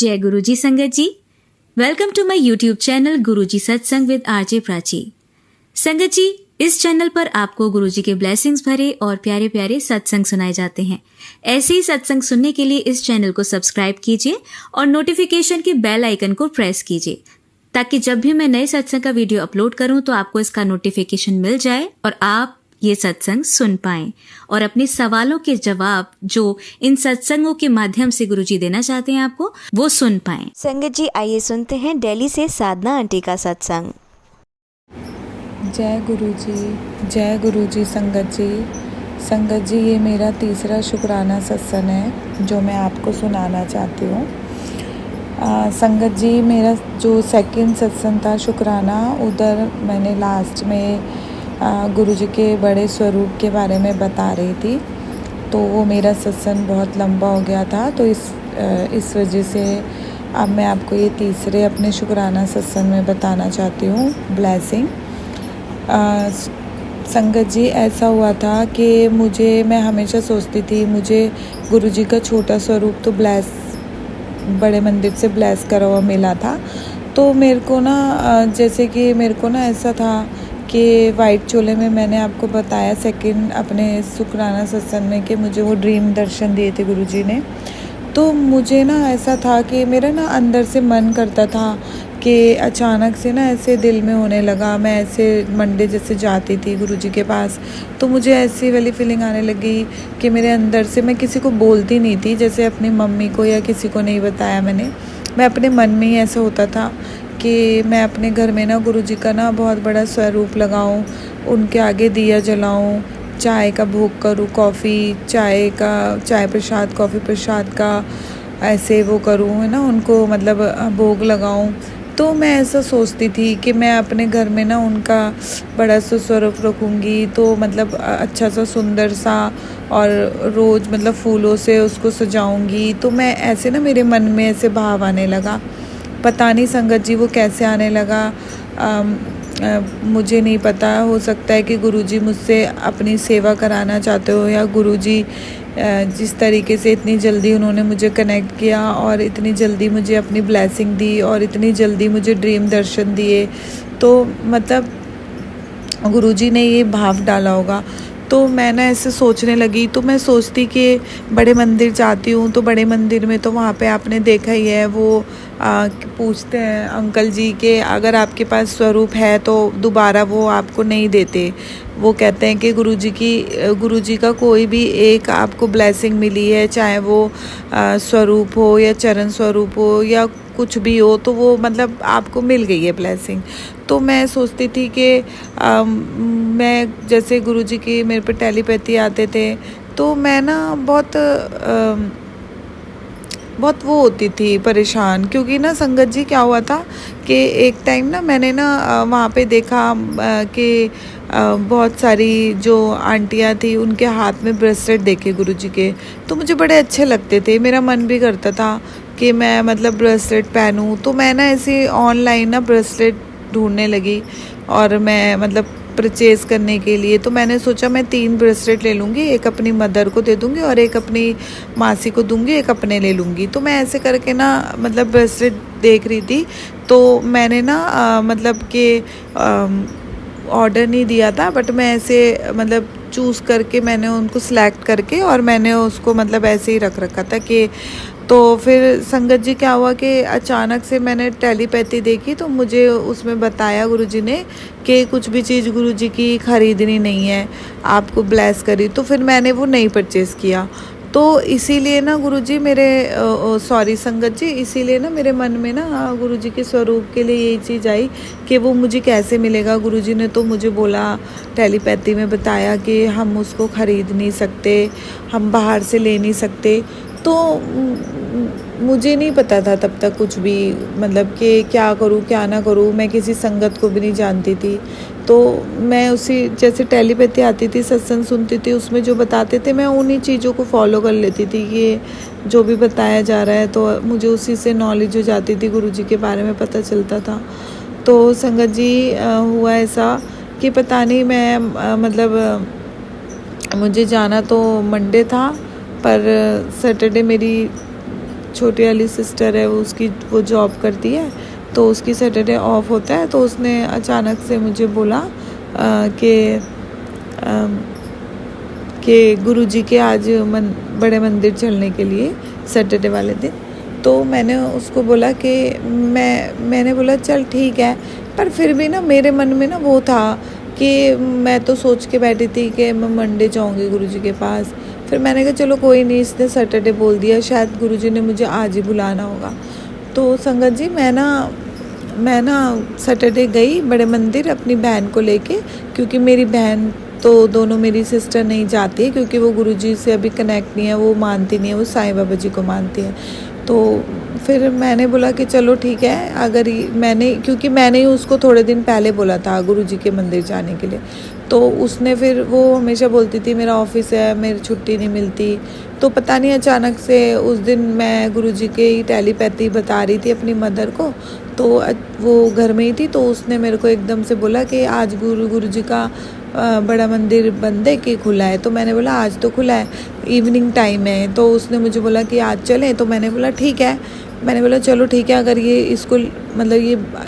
जय गुरुजी संगत जी। Welcome to my YouTube channel Guruji Satsang with RJ Prachi. संगत जी, इस चैनल पर आपको गुरुजी के ब्लेसिंग्स भरे और प्यारे प्यारे सत्संग सुनाए जाते हैं। ऐसे ही सत्संग सुनने के लिए इस चैनल को सब्सक्राइब कीजिए और नोटिफिकेशन के बेल आइकन को प्रेस कीजिए, ताकि जब भी मैं नए सत्संग का वीडियो अपलोड करूं तो आपको इसका नोटिफिकेशन मिल जाए और आप ये सत्संग सुन पाएं और अपने सवालों के जवाब जो इन सत्संगों के माध्यम से गुरुजी देना चाहते हैं आपको, वो सुन पाएं। संगत जी, आइए सुनते हैं दिल्ली से साधना आंटी का सत्संग। जय गुरुजी संगत जी, ये मेरा तीसरा शुक्राना सत्संग है जो मैं आपको सुनाना चाहती हूँ। संगत जी, मेरा जो सेकंड सत्संग था शुक्राना, उधर मैंने लास्ट में गुरुजी के बड़े स्वरूप के बारे में बता रही थी, तो वो मेरा सत्संग बहुत लंबा हो गया था, तो इस वजह से अब मैं आपको ये तीसरे अपने शुक्राना सत्संग में बताना चाहती हूँ ब्लेसिंग। संगत जी, ऐसा हुआ था कि मैं हमेशा सोचती थी मुझे गुरुजी का छोटा स्वरूप तो बड़े मंदिर से ब्लेस करा हुआ मिला था, तो मेरे को ना जैसे कि मेरे को ना ऐसा था कि वाइट चोले में मैंने आपको बताया सेकंड अपने शुक्राना सत्संग में कि मुझे वो ड्रीम दर्शन दिए थे गुरुजी ने। तो मुझे ना ऐसा था कि मेरा ना अंदर से मन करता था कि अचानक से ना ऐसे दिल में होने लगा, मैं ऐसे मंडे जैसे जाती थी गुरुजी के पास, तो मुझे ऐसी वाली फीलिंग आने लगी कि मेरे अंदर से, मैं किसी को बोलती नहीं थी, जैसे अपनी मम्मी को या किसी को नहीं बताया मैंने, मैं अपने मन में ही ऐसा होता था कि मैं अपने घर में ना गुरुजी का ना बहुत बड़ा स्वरूप लगाऊं, उनके आगे दिया जलाऊं, चाय का भोग करूं, चाय प्रसाद कॉफ़ी प्रसाद का ऐसे वो करूं, है ना, उनको मतलब भोग लगाऊं। तो मैं ऐसा सोचती थी कि मैं अपने घर में ना उनका बड़ा सा स्वरूप रखूँगी, तो मतलब अच्छा सा सुंदर सा, और रोज़ मतलब फूलों से उसको सजाऊँगी। तो मैं ऐसे ना मेरे मन में ऐसे भाव आने लगा, पता नहीं संगत जी वो कैसे आने लगा, मुझे नहीं पता। हो सकता है कि गुरुजी मुझसे अपनी सेवा कराना चाहते हो, या गुरुजी जिस तरीके से इतनी जल्दी उन्होंने मुझे कनेक्ट किया और इतनी जल्दी मुझे अपनी ब्लेसिंग दी और इतनी जल्दी मुझे ड्रीम दर्शन दिए, तो मतलब गुरुजी ने ये भाव डाला होगा। तो मैं ना ऐसे सोचने लगी, तो मैं सोचती कि बड़े मंदिर जाती हूँ, तो बड़े मंदिर में तो वहाँ पे आपने देखा ही है, वो पूछते हैं अंकल जी के अगर आपके पास स्वरूप है तो दोबारा वो आपको नहीं देते। वो कहते हैं कि गुरुजी का कोई भी एक आपको ब्लेसिंग मिली है, चाहे वो स्वरूप हो या चरण स्वरूप हो या कुछ भी हो, तो वो मतलब आपको मिल गई है ब्लेसिंग। तो मैं सोचती थी कि मैं जैसे गुरुजी की मेरे पे टेलीपैथी आते थे, तो मैं ना बहुत वो होती थी परेशान, क्योंकि ना संगत जी क्या हुआ था कि एक टाइम ना मैंने ना वहाँ पे देखा कि बहुत सारी जो आंटियाँ थी उनके हाथ में ब्रेसलेट देखे गुरुजी के, तो मुझे बड़े अच्छे लगते थे, मेरा मन भी करता था कि मैं मतलब ब्रेसलेट पहनूं। तो मैं ना ऐसे ऑनलाइन ना ब्रेसलेट ढूंढने लगी और मैं मतलब परचेज़ करने के लिए, तो मैंने सोचा मैं 3 ब्रेसलेट ले लूँगी, एक अपनी मदर को दे दूँगी और एक अपनी मासी को दूँगी, एक अपने ले लूँगी। तो मैं ऐसे करके ना मतलब ब्रेसलेट देख रही थी, तो मैंने ना मतलब कि ऑर्डर नहीं दिया था, बट मैं ऐसे मतलब चूज़ करके मैंने उनको सिलेक्ट करके और मैंने उसको मतलब ऐसे ही रख रखा था कि, तो फिर संगत जी क्या हुआ कि अचानक से मैंने टेलीपैथी देखी, तो मुझे उसमें बताया गुरुजी ने कि कुछ भी चीज़ गुरुजी की ख़रीदनी नहीं है, आपको ब्लेस करी। तो फिर मैंने वो नहीं परचेज़ किया। तो इसीलिए ना गुरुजी संगत जी, इसीलिए ना मेरे मन में ना गुरुजी के स्वरूप के लिए यही चीज़ आई कि वो मुझे कैसे मिलेगा। गुरुजी ने तो मुझे बोला, टेलीपैथी में बताया कि हम उसको ख़रीद नहीं सकते, हम बाहर से ले नहीं सकते। तो मुझे नहीं पता था तब तक कुछ भी, मतलब कि क्या करूँ क्या ना करूँ, मैं किसी संगत को भी नहीं जानती थी। तो मैं उसी जैसे टेलीपैथी आती थी, सत्संग सुनती थी, उसमें जो बताते थे मैं उन्हीं चीज़ों को फॉलो कर लेती थी कि जो भी बताया जा रहा है, तो मुझे उसी से नॉलेज हो जाती थी, गुरुजी के बारे में पता चलता था। तो संगत जी हुआ ऐसा कि पता नहीं मैं मुझे जाना तो मंडे था, पर सैटरडे मेरी छोटी वाली सिस्टर है उसकी वो जॉब करती है, तो उसकी सैटरडे ऑफ होता है। तो उसने अचानक से मुझे बोला कि गुरुजी के आज बड़े मंदिर चलने के लिए सैटरडे वाले दिन। तो मैंने उसको बोला कि मैंने बोला चल ठीक है, पर फिर भी ना मेरे मन में ना वो था कि मैं तो सोच के बैठी थी कि मैं मंडे जाऊंगी गुरुजी के पास। फिर मैंने कहा चलो कोई नहीं, इसने सैटरडे बोल दिया, शायद गुरुजी ने मुझे आज ही बुलाना होगा। तो संगत जी मैं ना सैटरडे गई बड़े मंदिर अपनी बहन को लेके, क्योंकि मेरी बहन तो दोनों मेरी सिस्टर नहीं जाती है, क्योंकि वो गुरुजी से अभी कनेक्ट नहीं है, वो मानती नहीं है, वो साईं बाबा जी को मानती है। तो फिर मैंने बोला कि चलो ठीक है, क्योंकि मैंने ही उसको थोड़े दिन पहले बोला था गुरुजी के मंदिर जाने के लिए। तो उसने फिर वो हमेशा बोलती थी मेरा ऑफिस है, मेरी छुट्टी नहीं मिलती। तो पता नहीं अचानक से उस दिन मैं गुरुजी के ही टेलीपैथी बता रही थी अपनी मदर को, तो वो घर में ही थी। तो उसने मेरे को एकदम से बोला कि आज गुरुजी का बड़ा मंदिर बंद है कि खुला है। तो मैंने बोला आज तो खुला है, इवनिंग टाइम है। तो उसने मुझे बोला कि आज चलें, तो मैंने बोला ठीक है। मैंने बोला चलो ठीक है, अगर ये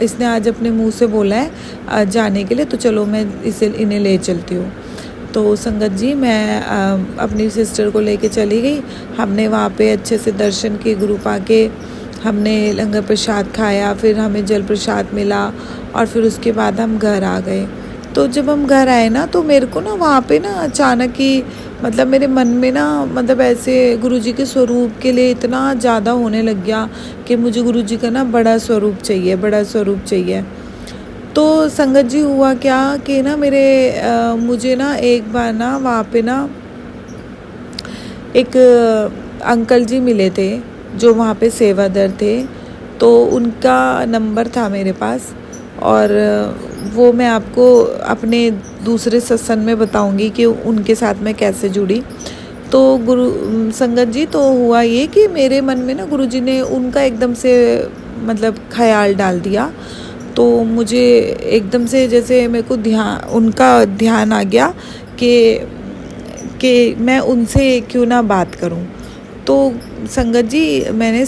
इसने आज अपने मुंह से बोला है जाने के लिए, तो चलो मैं इन्हें ले चलती हूँ। तो संगत जी मैं अपनी सिस्टर को लेके चली गई। हमने वहाँ पे अच्छे से दर्शन किए, गुरु पाके हमने लंगर प्रसाद खाया, फिर हमें जल प्रसाद मिला, और फिर उसके बाद हम घर आ गए। तो जब हम घर आए ना, तो मेरे को ना वहाँ पे ना अचानक ही मेरे मन में ना ऐसे गुरुजी के स्वरूप के लिए इतना ज़्यादा होने लग गया कि मुझे गुरुजी का ना बड़ा स्वरूप चाहिए। तो संगत जी हुआ क्या कि ना मुझे ना एक बार ना वहाँ पे ना एक अंकल जी मिले थे जो वहाँ पे सेवादार थे। तो उनका नंबर था मेरे पास, और वो मैं आपको अपने दूसरे सत्संग में बताऊंगी कि उनके साथ मैं कैसे जुड़ी। तो संगत जी तो हुआ ये कि मेरे मन में ना गुरुजी ने उनका एकदम से ख्याल डाल दिया। तो मुझे एकदम से जैसे मेरे को उनका ध्यान आ गया कि मैं उनसे क्यों ना बात करूं। तो संगत जी मैंने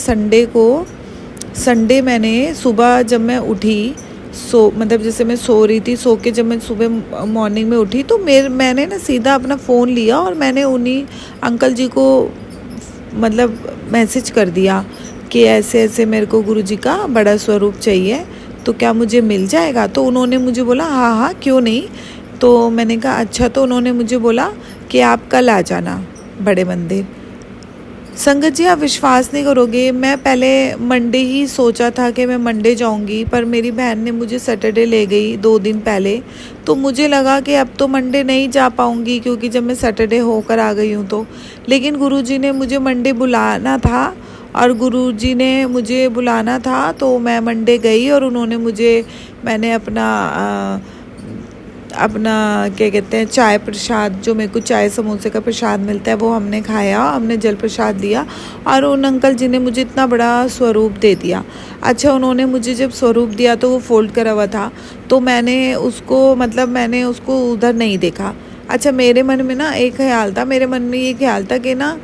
संडे मैंने सुबह जब मैं उठी, जैसे मैं सो रही थी, सो के जब मैं सुबह मॉर्निंग में उठी, तो मैंने ना सीधा अपना फ़ोन लिया और मैंने उन्हीं अंकल जी को मैसेज कर दिया कि ऐसे ऐसे मेरे को गुरुजी का बड़ा स्वरूप चाहिए, तो क्या मुझे मिल जाएगा। तो उन्होंने मुझे बोला हाँ क्यों नहीं। तो मैंने कहा अच्छा। तो उन्होंने मुझे बोला कि आप कल आ जाना बड़े मंदिर। संगत जी आप विश्वास नहीं करोगे, मैं पहले मंडे ही सोचा था कि मैं मंडे जाऊंगी, पर मेरी बहन ने मुझे सैटरडे ले गई 2 दिन पहले। तो मुझे लगा कि अब तो मंडे नहीं जा पाऊंगी, क्योंकि जब मैं सैटरडे होकर आ गई हूँ तो। लेकिन गुरुजी ने मुझे मंडे बुलाना था, तो मैं मंडे गई, और मैंने अपना क्या कहते हैं चाय प्रसाद, जो मेरे को चाय समोसे का प्रसाद मिलता है, वो हमने खाया, हमने जल प्रसाद लिया, और उन अंकल जी ने मुझे इतना बड़ा स्वरूप दे दिया। अच्छा, उन्होंने मुझे जब स्वरूप दिया तो वो फोल्ड करा हुआ था, तो मैंने उसको उधर नहीं देखा। अच्छा, मेरे मन में ये ख्याल था कि ना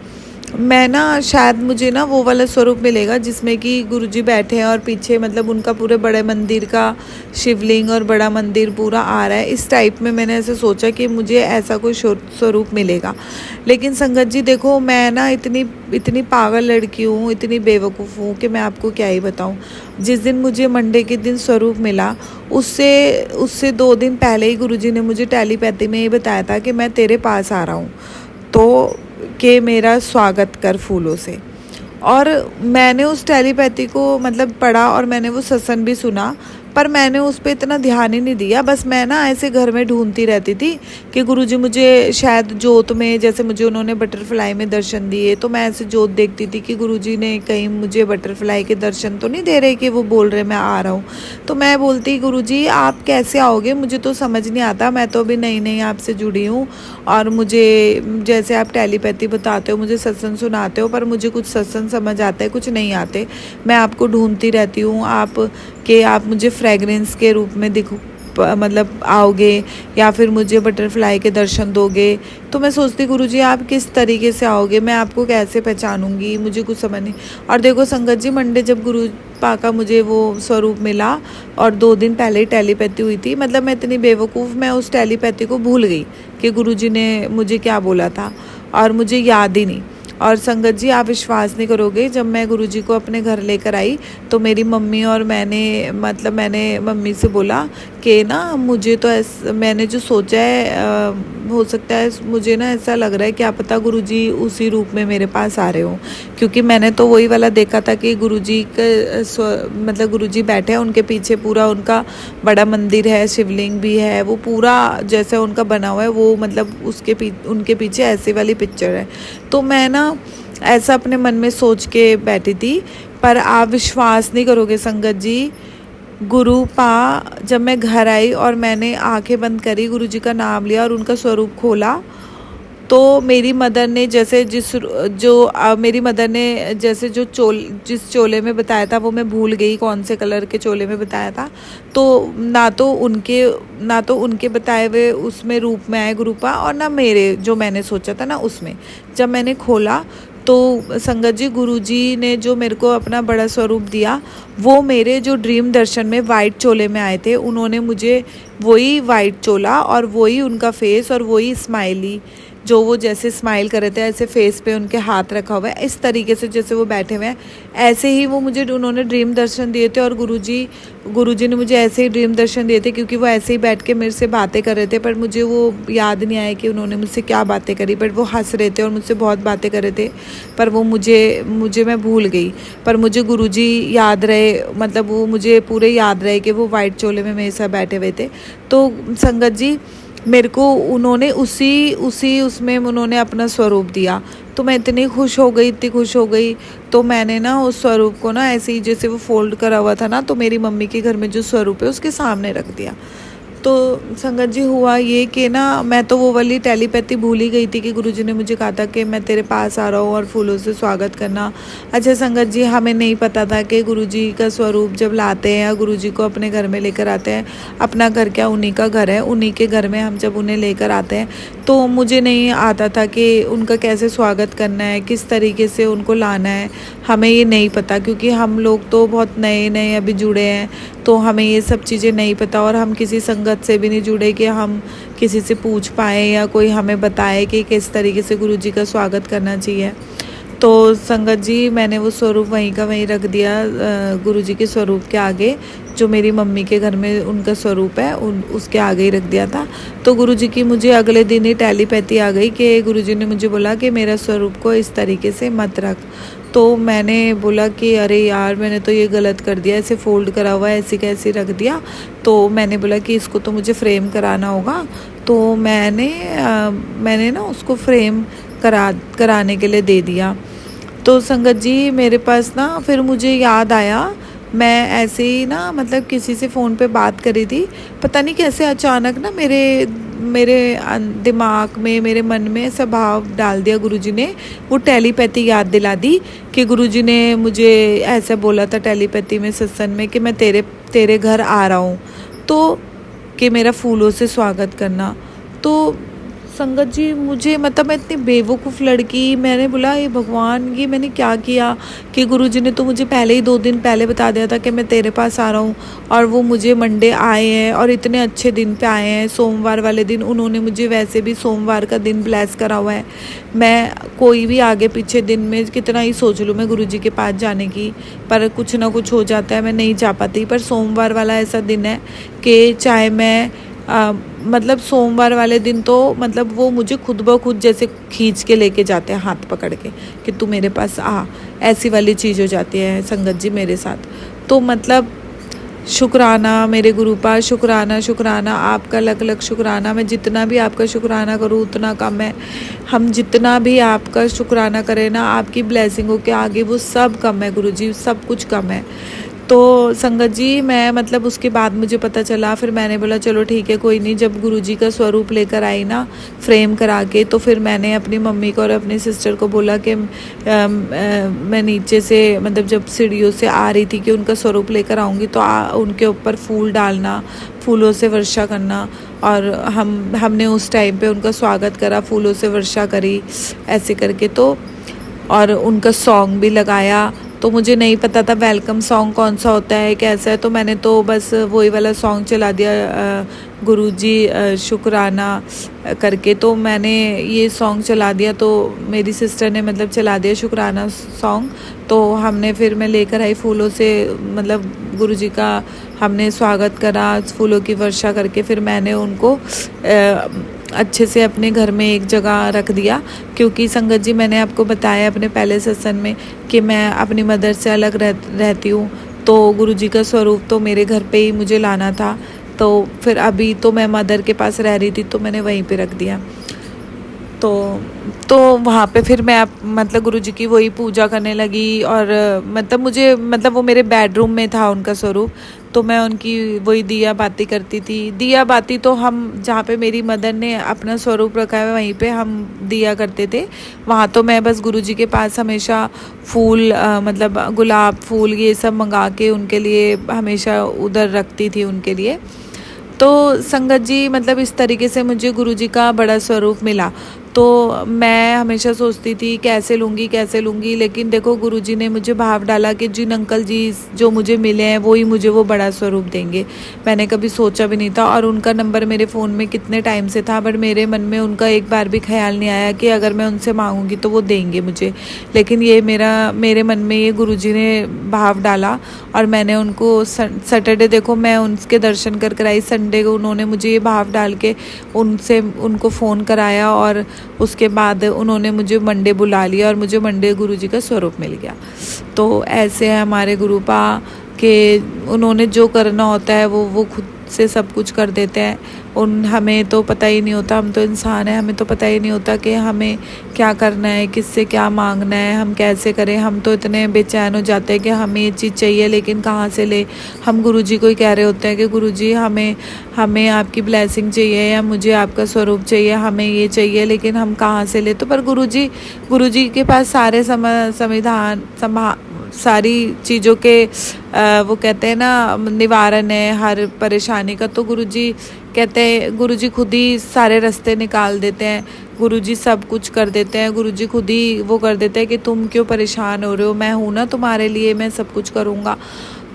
मैं ना शायद मुझे ना वो वाला स्वरूप मिलेगा जिसमें कि गुरुजी बैठे हैं और पीछे उनका पूरे बड़े मंदिर का शिवलिंग और बड़ा मंदिर पूरा आ रहा है। इस टाइप में मैंने ऐसे सोचा कि मुझे ऐसा कोई स्वरूप मिलेगा। लेकिन संगत जी देखो, मैं ना इतनी पागल लड़की हूँ, इतनी बेवकूफ़ हूँ कि मैं आपको क्या ही बताऊँ। जिस दिन मुझे मंडे के दिन स्वरूप मिला, उससे 2 दिन पहले ही गुरुजी ने मुझे टेलीपैथी में ये बताया था कि मैं तेरे पास आ रहा हूँ, तो कि मेरा स्वागत कर फूलों से। और मैंने उस टेलीपैथी को पढ़ा, और मैंने वो सत्संग भी सुना, पर मैंने उस पर इतना ध्यान ही नहीं दिया। बस मैं ना ऐसे घर में ढूंढती रहती थी कि गुरुजी मुझे शायद जोत में, जैसे मुझे उन्होंने बटरफ्लाई में दर्शन दिए, तो मैं ऐसे जोत देखती थी कि गुरुजी ने कहीं मुझे बटरफ्लाई के दर्शन तो नहीं दे रहे कि वो बोल रहे मैं आ रहा हूँ। तो मैं बोलती गुरुजी आप कैसे आओगे, मुझे तो समझ नहीं आता, मैं तो अभी नई आपसे जुड़ी हूँ, और मुझे जैसे आप टेलीपैथी बताते हो, मुझे सत्संग सुनाते हो, पर मुझे कुछ सत्संग समझ आता है, कुछ नहीं आते। मैं आपको ढूंढती रहती हूँ, आप मुझे फ्रेगरेंस के रूप में मतलब आओगे या फिर मुझे बटरफ्लाई के दर्शन दोगे। तो मैं सोचती गुरुजी आप किस तरीके से आओगे, मैं आपको कैसे पहचानूंगी, मुझे कुछ समझ नहीं। और देखो संगत जी, मंडे जब गुरु पा का मुझे वो स्वरूप मिला और 2 दिन पहले ही टेलीपैथी हुई थी, मतलब मैं इतनी बेवकूफ़, मैं उस टेलीपैथी को भूल गई कि गुरुजी ने मुझे क्या बोला था और मुझे याद ही नहीं। और संगत जी आप विश्वास नहीं करोगे, जब मैं गुरुजी को अपने घर लेकर आई तो मेरी मम्मी और मैंने मम्मी से बोला कि ना मुझे तो मैंने जो सोचा है हो सकता है मुझे ना ऐसा लग रहा है कि आप पता गुरुजी उसी रूप में मेरे पास आ रहे हो, क्योंकि मैंने तो वही वाला देखा था कि गुरुजी का मतलब गुरुजी बैठे हैं, उनके पीछे पूरा उनका बड़ा मंदिर है, शिवलिंग भी है, वो पूरा जैसे उनका बना हुआ है वो, मतलब उनके पीछे ऐसी वाली पिक्चर है। तो मैं ना ऐसा अपने मन में सोच के बैठी थी, पर आप विश्वास नहीं करोगे संगत जी, गुरु पा जब मैं घर आई और मैंने आंखें बंद करी, गुरुजी का नाम लिया और उनका स्वरूप खोला, तो मेरी मदर ने जैसे जिस चोले में बताया था वो मैं भूल गई, कौन से कलर के चोले में बताया था। तो ना तो उनके बताए हुए उसमें रूप में आए गुरुपा, और ना मेरे जो मैंने सोचा था ना उसमें। जब मैंने खोला तो संगत जी गुरुजी ने जो मेरे को अपना बड़ा स्वरूप दिया, वो मेरे जो ड्रीम दर्शन में वाइट चोले में आए थे, उन्होंने मुझे वही वाइट चोला और वही उनका फेस और वही स्माइली, जो वो जैसे स्माइल कर रहे थे ऐसे फेस पे उनके हाथ रखा हुआ है, इस तरीके से जैसे वो बैठे हुए हैं ऐसे ही वो मुझे उन्होंने ड्रीम दर्शन दिए थे। और गुरुजी ने मुझे ऐसे ही ड्रीम दर्शन दिए थे, क्योंकि वो ऐसे ही बैठ के मेरे से बातें कर रहे थे, पर मुझे वो याद नहीं आया कि उन्होंने मुझसे क्या बातें करी, बट वो हंस रहे थे और मुझसे बहुत बातें कर रहे थे, पर वो मुझे मैं भूल गई। पर मुझे गुरुजी याद रहे, मतलब वो मुझे पूरे याद रहे कि वो वाइट चोले में मेरे साथ बैठे हुए थे। तो संगत जी मेरे को उन्होंने उसमें उन्होंने अपना स्वरूप दिया, तो मैं इतनी खुश हो गई। तो मैंने ना उस स्वरूप को ना ऐसे ही जैसे वो फोल्ड करा हुआ था ना, तो मेरी मम्मी के घर में जो स्वरूप है उसके सामने रख दिया। तो संगत जी हुआ ये कि ना मैं तो वो वाली टेलीपैथी भूल ही गई थी कि गुरुजी ने मुझे कहा था कि मैं तेरे पास आ रहा हूँ और फूलों से स्वागत करना। अच्छा संगत जी, हमें नहीं पता था कि गुरुजी का स्वरूप जब लाते हैं या गुरुजी को अपने घर में लेकर आते हैं, अपना घर क्या उन्हीं का घर है, उन्हीं के घर में हम जब उन्हें लेकर आते हैं, तो मुझे नहीं आता था कि उनका कैसे स्वागत करना है, किस तरीके से उनको लाना है, हमें ये नहीं पता, क्योंकि हम लोग तो बहुत नए अभी जुड़े हैं, तो हमें ये सब चीज़ें नहीं पता, और हम किसी संगत से भी नहीं जुड़े कि हम किसी से पूछ पाएँ या कोई हमें बताए कि किस तरीके से गुरुजी का स्वागत करना चाहिए। तो संगत जी मैंने वो स्वरूप वहीं का वहीं रख दिया गुरुजी के स्वरूप के आगे, जो मेरी मम्मी के घर में उनका स्वरूप है उसके आगे ही रख दिया था। तो गुरुजी की मुझे अगले दिन ही टेलीपैथी आ गई कि गुरुजी ने मुझे बोला कि मेरा स्वरूप को इस तरीके से मत रख। तो मैंने बोला कि अरे यार मैंने तो ये गलत कर दिया, ऐसे फोल्ड करा हुआ है, ऐसे कैसे रख दिया। तो मैंने बोला कि इसको तो मुझे फ्रेम कराना होगा। तो मैंने ना उसको फ्रेम कराने के लिए दे दिया। तो संगत जी मेरे पास ना फिर मुझे याद आया, मैं ऐसे ही ना मतलब किसी से फ़ोन पे बात करी थी, पता नहीं कैसे अचानक ना मेरे दिमाग में, मेरे मन में ऐसा भाव डाल दिया गुरुजी ने, वो टेलीपैथी याद दिला दी कि गुरुजी ने मुझे ऐसा बोला था टेलीपैथी में सत्संग में कि मैं तेरे घर आ रहा हूँ, तो कि मेरा फूलों से स्वागत करना। तो संगत जी मुझे मतलब मैं इतनी बेवकूफ़ लड़की, मैंने बोला ये भगवान ये मैंने क्या किया कि गुरुजी ने तो मुझे पहले ही 2 दिन पहले बता दिया था कि मैं तेरे पास आ रहा हूँ, और वो मुझे मंडे आए हैं और इतने अच्छे दिन पे आए हैं, सोमवार वाले दिन उन्होंने मुझे वैसे भी सोमवार का दिन ब्लेस करा हुआ है। मैं कोई भी आगे पीछे दिन में कितना ही सोच लूँ मैं गुरुजी के पास जाने की, पर कुछ ना कुछ हो जाता है, मैं नहीं जा पाती। पर सोमवार वाला ऐसा दिन है कि चाहे मैं मतलब सोमवार वाले दिन तो मतलब वो मुझे खुद ब खुद जैसे खींच के लेके जाते हैं हाथ पकड़ के कि तू मेरे पास आ, ऐसी वाली चीज़ हो जाती है संगत जी मेरे साथ। तो मतलब शुक्राना मेरे गुरु पास, शुक्राना आपका लख शुक्राना। मैं जितना भी आपका शुक्राना करूँ उतना कम है। हम जितना भी आपका शुक्राना करें ना, आपकी ब्लेसिंगों के आगे वो सब कम है गुरुजी, सब कुछ कम है। तो संगत जी मैं मतलब उसके बाद मुझे पता चला, फिर मैंने बोला चलो ठीक है कोई नहीं। जब गुरुजी का स्वरूप लेकर आई ना फ्रेम करा के, तो फिर मैंने अपनी मम्मी को और अपनी सिस्टर को बोला कि मैं नीचे से मतलब जब सीढ़ियों से आ रही थी कि उनका स्वरूप लेकर आऊँगी तो उनके ऊपर फूल डालना, फूलों से वर्षा करना। और हमने उस टाइम पे उनका स्वागत करा, फूलों से वर्षा करी ऐसे करके। तो और उनका सॉन्ग भी लगाया। तो मुझे नहीं पता था वेलकम सॉन्ग कौन सा होता है कैसा है, तो मैंने तो बस वही वाला सॉन्ग चला दिया, गुरुजी शुक्राना करके। तो मैंने ये सॉन्ग चला दिया, तो मेरी सिस्टर ने मतलब चला दिया शुक्राना सॉन्ग। तो हमने फिर मैं लेकर आई फूलों से, मतलब गुरुजी का हमने स्वागत करा फूलों की वर्षा करके। फिर मैंने उनको अच्छे से अपने घर में एक जगह रख दिया, क्योंकि संगत जी मैंने आपको बताया अपने पहले सत्संग में कि मैं अपनी मदर से अलग रहती हूँ। तो गुरुजी का स्वरूप तो मेरे घर पे ही मुझे लाना था। तो फिर अभी तो मैं मदर के पास रह रही थी, तो मैंने वहीं पे रख दिया। तो वहाँ पे फिर मैं मतलब गुरुजी की वही पूजा करने लगी। और मतलब मुझे मतलब वो मेरे बेडरूम में था उनका स्वरूप, तो मैं उनकी वही दिया बाती करती थी। दिया बाती तो हम जहाँ पे मेरी मदर ने अपना स्वरूप रखा है वहीं पे हम दिया करते थे। वहाँ तो मैं बस गुरुजी के पास हमेशा फूल मतलब गुलाब फूल ये सब मंगा के उनके लिए हमेशा उधर रखती थी उनके लिए। तो संगत जी मतलब इस तरीके से मुझे गुरुजी का बड़ा स्वरूप मिला। तो मैं हमेशा सोचती थी कैसे लूँगी, लेकिन देखो गुरुजी ने मुझे भाव डाला कि जिन अंकल जी जो मुझे मिले हैं वो ही मुझे वो बड़ा स्वरूप देंगे। मैंने कभी सोचा भी नहीं था, और उनका नंबर मेरे फ़ोन में कितने टाइम से था, बट मेरे मन में उनका एक बार भी ख्याल नहीं आया कि अगर मैं उनसे मांगूंगी तो वो देंगे मुझे। लेकिन ये मेरे मन में ये गुरुजी ने भाव डाला, और मैंने उनको सैटरडे देखो मैं उनके दर्शन कर आई, संडे को उन्होंने मुझे ये भाव डाल के उनको फ़ोन कराया, और उसके बाद उन्होंने मुझे मंडे बुला लिया और मुझे मंडे गुरुजी का स्वरूप मिल गया। तो ऐसे है हमारे गुरुपा के उन्होंने जो करना होता है वो खुद से सब कुछ कर देते हैं। हमें तो पता ही नहीं होता, हम तो इंसान हैं, हमें तो पता ही नहीं होता कि हमें क्या करना है, किससे क्या मांगना है, हम कैसे करें। हम तो इतने बेचैन हो जाते हैं कि हमें ये चीज़ चाहिए लेकिन कहाँ से ले। हम गुरुजी को ही कह रहे होते हैं कि गुरुजी हमें आपकी ब्लेसिंग चाहिए, या मुझे आपका स्वरूप चाहिए, हमें ये चाहिए, लेकिन हम कहाँ से ले। तो पर गुरुजी के पास सारे संविधान सारी चीज़ों के वो कहते हैं ना निवारण है हर परेशानी का। तो गुरुजी कहते हैं, गुरुजी खुद ही सारे रास्ते निकाल देते हैं, गुरुजी सब कुछ कर देते हैं, गुरुजी खुद ही वो कर देते हैं कि तुम क्यों परेशान हो रहे हो, मैं हूँ ना तुम्हारे लिए, मैं सब कुछ करूँगा।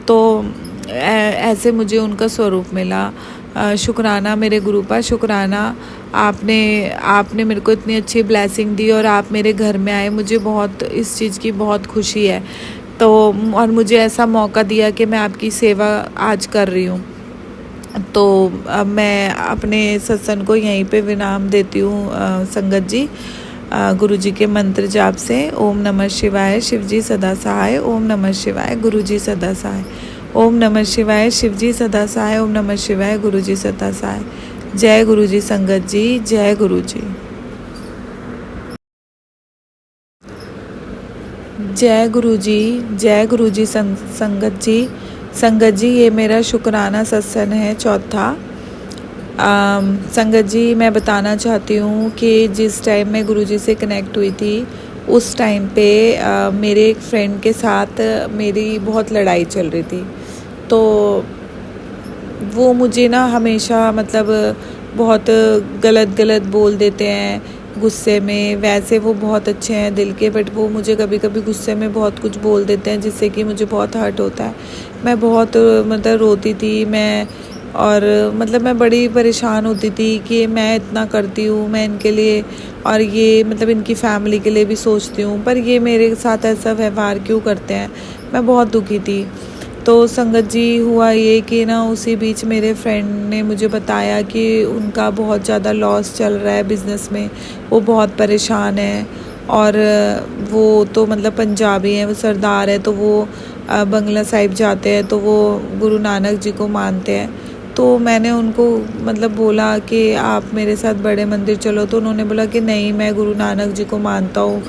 तो ऐसे मुझे उनका स्वरूप मिला। शुक्राना मेरे गुरु पर, शुक्राना आपने मेरे को इतनी अच्छी ब्लेसिंग दी और आप मेरे घर में आए, मुझे बहुत इस चीज़ की बहुत खुशी है। तो और मुझे ऐसा मौका दिया कि मैं आपकी सेवा आज कर रही हूँ। तो अब मैं अपने सत्संग को यहीं पे विराम देती हूँ संगत जी, गुरुजी के मंत्र जाप से। ओम नमः शिवाय, शिवजी सदा सहाय। ओम नमः शिवाय, गुरुजी सदा सहाय। ओम नमः शिवाय, शिवजी सदा सहाय। ओम नमः शिवाय, गुरुजी सदा सहाय। जय गुरुजी संगत जी, जय गुरुजी। जय गुरुजी, जय गुरुजी संगत जी। संगत जी ये मेरा शुक्राना सत्संग है चौथा। संगत जी मैं बताना चाहती हूँ कि जिस टाइम मैं गुरुजी से कनेक्ट हुई थी उस टाइम पे मेरे एक फ्रेंड के साथ मेरी बहुत लड़ाई चल रही थी। तो वो मुझे ना हमेशा मतलब बहुत गलत बोल देते हैं गुस्से में। वैसे वो बहुत अच्छे हैं दिल के, बट वो मुझे कभी कभी गुस्से में बहुत कुछ बोल देते हैं जिससे कि मुझे बहुत हर्ट होता है। मैं बहुत मतलब रोती थी मैं, और मतलब मैं बड़ी परेशान होती थी कि मैं इतना करती हूँ मैं इनके लिए, और ये मतलब इनकी फैमिली के लिए भी सोचती हूँ, पर ये मेरे साथ ऐसा व्यवहार क्यों करते हैं। मैं बहुत दुखी थी। तो संगत जी हुआ ये कि ना उसी बीच मेरे फ्रेंड ने मुझे बताया कि उनका बहुत ज़्यादा लॉस चल रहा है बिज़नेस में, वो बहुत परेशान है। और वो तो मतलब पंजाबी हैं, वो सरदार है, तो वो बंगला साहिब जाते हैं, तो वो गुरु नानक जी को मानते हैं। तो मैंने उनको मतलब बोला कि आप मेरे साथ बड़े मंदिर चलो, तो उन्होंने बोला कि नहीं मैं गुरु नानक जी को मानता हूँ,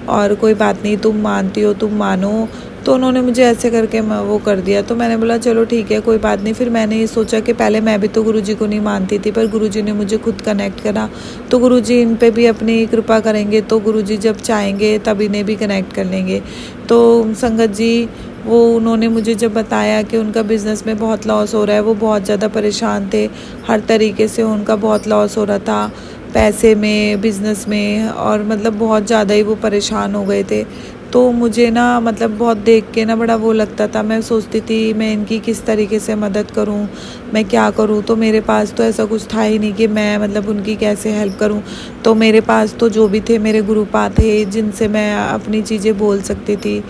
और कोई बात नहीं तुम मानती हो तुम मानो, तो उन्होंने मुझे ऐसे करके वो कर दिया। तो मैंने बोला चलो ठीक है, कोई बात नहीं। फिर मैंने ये सोचा कि पहले मैं भी तो गुरुजी को नहीं मानती थी, पर गुरुजी ने मुझे खुद कनेक्ट करा, तो गुरुजी इन पे भी अपनी कृपा करेंगे, तो गुरुजी जब चाहेंगे तब इन्हें भी कनेक्ट कर लेंगे। तो संगत जी वो उन्होंने मुझे जब बताया कि उनका बिज़नेस में बहुत लॉस हो रहा है, वो बहुत ज़्यादा परेशान थे, हर तरीके से उनका बहुत लॉस हो रहा था, पैसे में, बिज़नेस में, और मतलब बहुत ज़्यादा ही वो परेशान हो गए थे। तो मुझे ना मतलब बहुत देख के ना बड़ा वो लगता था, मैं सोचती थी मैं इनकी किस तरीके से मदद करूं, मैं क्या करूं। तो मेरे पास तो ऐसा कुछ था ही नहीं कि मैं मतलब उनकी कैसे हेल्प करूं। तो मेरे पास तो जो भी थे मेरे गुरुपा थे जिनसे मैं अपनी चीज़ें बोल सकती थी।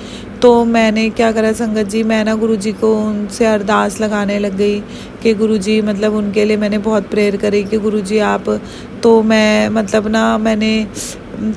तो मैंने क्या करा संगत जी, मैं ना गुरुजी को उनसे अरदास लगाने लग गई कि गुरुजी मतलब उनके लिए मैंने बहुत प्रेयर करी कि गुरुजी आप, तो मैं मतलब ना मैंने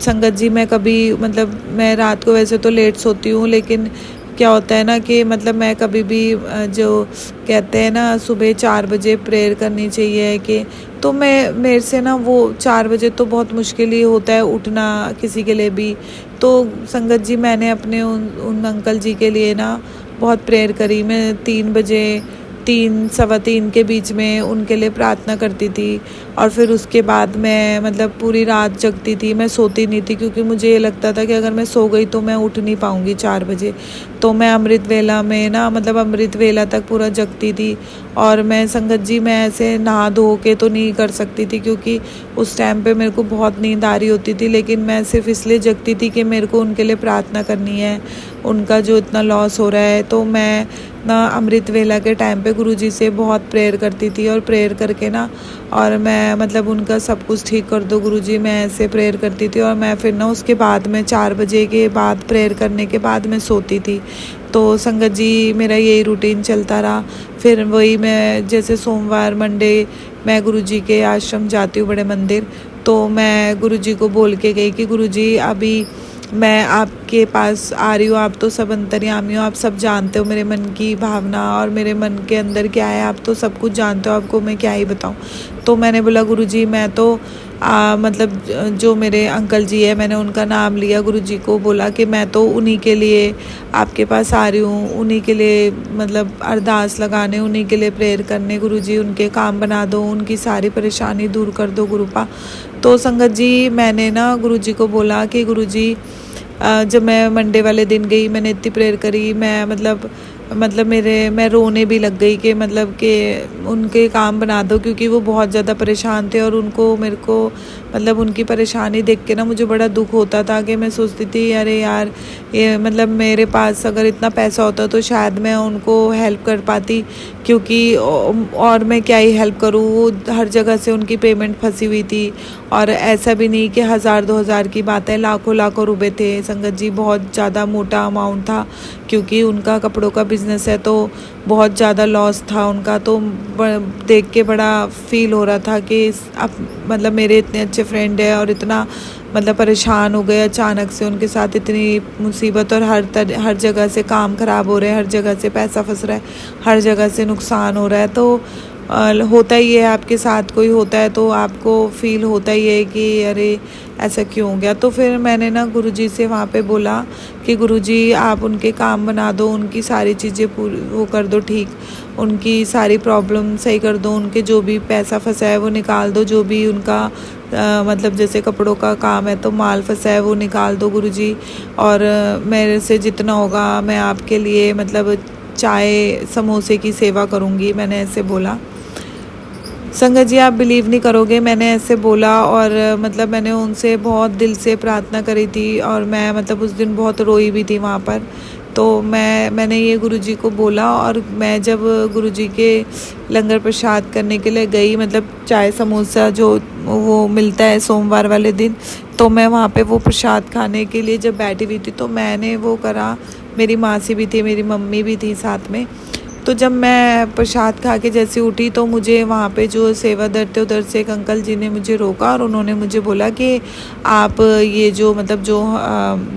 संगत जी मैं कभी मतलब मैं रात को वैसे तो लेट सोती हूँ, लेकिन क्या होता है ना कि मतलब मैं कभी भी जो कहते हैं ना सुबह 4 बजे प्रेयर करनी चाहिए कि, तो मैं मेरे से ना वो 4 बजे तो बहुत मुश्किल ही होता है उठना किसी के लिए भी। तो संगत जी मैंने अपने उन अंकल जी के लिए ना बहुत प्रेयर करी। मैं 3 बजे 3 सवा 3 के बीच में उनके लिए प्रार्थना करती थी, और फिर उसके बाद मैं मतलब पूरी रात जगती थी, मैं सोती नहीं थी, क्योंकि मुझे ये लगता था कि अगर मैं सो गई तो मैं उठ नहीं पाऊँगी 4 बजे। तो मैं अमृत वेला में ना मतलब अमृत वेला तक पूरा जगती थी। और मैं संगत जी मैं ऐसे नहा धो के तो नहीं कर सकती थी, क्योंकि उस टाइम पे मेरे को बहुत नींद आ रही होती थी, लेकिन मैं सिर्फ इसलिए जगती थी कि मेरे को उनके लिए प्रार्थना करनी है, उनका जो इतना लॉस हो रहा है। तो मैं ना अमृत वेला के टाइम पे गुरुजी से बहुत प्रेयर करती थी, और प्रेयर करके ना और मैं मतलब उनका सब कुछ ठीक कर दो गुरुजी, मैं ऐसे प्रेयर करती थी। और मैं फिर ना उसके बाद में 4 बजे के बाद प्रेयर करने के बाद मैं सोती थी। तो संगत जी मेरा यही रूटीन चलता रहा। फिर वही मैं जैसे सोमवार मंडे मैं गुरुजी के आश्रम जाती हूँ, बड़े मंदिर। तो मैं गुरुजी को बोल के गई कि गुरुजी अभी मैं आपके पास आ रही हूँ, आप तो सब अंतर्यामी हो, आप सब जानते हो मेरे मन की भावना और मेरे मन के अंदर क्या है, आप तो सब कुछ जानते हो, आपको मैं क्या ही बताऊँ। तो मैंने बोला गुरुजी मैं तो मतलब जो मेरे अंकल जी है मैंने उनका नाम लिया, गुरुजी को बोला कि मैं तो उन्हीं के लिए आपके पास आ रही हूँ, उन्हीं के लिए मतलब अरदास लगाने, उन्हीं के लिए प्रेयर करने। गुरुजी उनके काम बना दो, उनकी सारी परेशानी दूर कर दो गुरुपा। तो संगत जी मैंने ना गुरुजी को बोला कि गुरुजी जब मैं मंडे वाले दिन गई मैंने इतनी प्रेयर करी, मैं मतलब मैं रोने भी लग गई कि मतलब कि उनके काम बना दो, क्योंकि वो बहुत ज़्यादा परेशान थे। और उनको मेरे को मतलब उनकी परेशानी देख के ना मुझे बड़ा दुख होता था कि मैं सोचती थी अरे यार ये मतलब मेरे पास अगर इतना पैसा होता तो शायद मैं उनको हेल्प कर पाती, क्योंकि और मैं क्या ही हेल्प करूँ, वो हर जगह से उनकी पेमेंट फंसी हुई थी। और ऐसा भी नहीं कि 1000-2000 की बात है, लाखों लाखों रुपए थे संगत जी, बहुत ज़्यादा मोटा अमाउंट था, क्योंकि उनका कपड़ों का बिज़नेस है तो बहुत ज़्यादा लॉस था उनका। तो देख के बड़ा फील हो रहा था कि अब मतलब मेरे इतने अच्छे फ्रेंड है और इतना मतलब परेशान हो गए अचानक से, उनके साथ इतनी मुसीबत, और हर जगह से काम ख़राब हो रहे हैं, हर जगह से पैसा फंस रहा है, हर जगह से नुकसान हो रहा है। तो होता ही है, आपके साथ कोई होता है तो आपको फील होता ही है कि अरे ऐसा क्यों हो गया। तो फिर मैंने ना गुरुजी से वहाँ पे बोला कि गुरुजी आप उनके काम बना दो, उनकी सारी चीज़ें पूरी वो कर दो ठीक, उनकी सारी प्रॉब्लम सही कर दो, उनके जो भी पैसा फंसा है वो निकाल दो, जो भी उनका मतलब जैसे कपड़ों का काम है तो माल फंसा है वो निकाल दो गुरुजी। और मेरे से जितना होगा मैं आपके लिए मतलब चाय समोसे की सेवा करूँगी, मैंने ऐसे बोला। संगत जी आप बिलीव नहीं करोगे, मैंने ऐसे बोला और मतलब मैंने उनसे बहुत दिल से प्रार्थना करी थी, और मैं मतलब उस दिन बहुत रोई भी थी वहाँ पर। तो मैंने ये गुरुजी को बोला, और मैं जब गुरुजी के लंगर प्रसाद करने के लिए गई, मतलब चाय समोसा जो वो मिलता है सोमवार वाले दिन, तो मैं वहाँ पे वो प्रसाद खाने के लिए जब बैठी हुई थी तो मैंने वो करा, मेरी मासी भी थी, मेरी मम्मी भी थी साथ में। तो जब मैं प्रसाद खा के जैसे उठी तो मुझे वहाँ पे जो सेवादार थे उधर से एक अंकल जी ने मुझे रोका, और उन्होंने मुझे बोला कि आप ये जो मतलब जो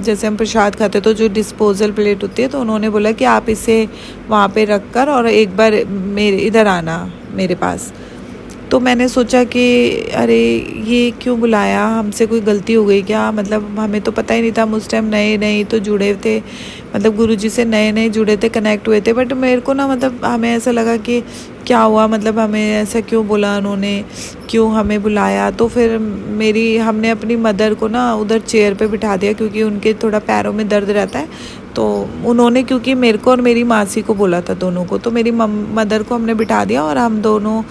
जैसे हम प्रसाद खाते तो जो डिस्पोजल प्लेट होती है, तो उन्होंने बोला कि आप इसे वहाँ पे रख कर और एक बार मेरे इधर आना मेरे पास। तो मैंने सोचा कि अरे ये क्यों बुलाया, हमसे कोई गलती हो गई क्या, मतलब हमें तो पता ही नहीं था, हम उस टाइम नए नए तो जुड़े थे, मतलब गुरुजी से नए नए जुड़े थे, कनेक्ट हुए थे। बट मेरे को ना मतलब हमें ऐसा लगा कि क्या हुआ, मतलब हमें ऐसा क्यों बोला उन्होंने, क्यों हमें बुलाया। तो फिर हमने अपनी मदर को ना उधर चेयर पे बिठा दिया, क्योंकि उनके थोड़ा पैरों में दर्द रहता है। तो उन्होंने क्योंकि मेरे को और मेरी मासी को बोला था दोनों को, तो मेरी मदर को हमने बिठा दिया और हम दोनों,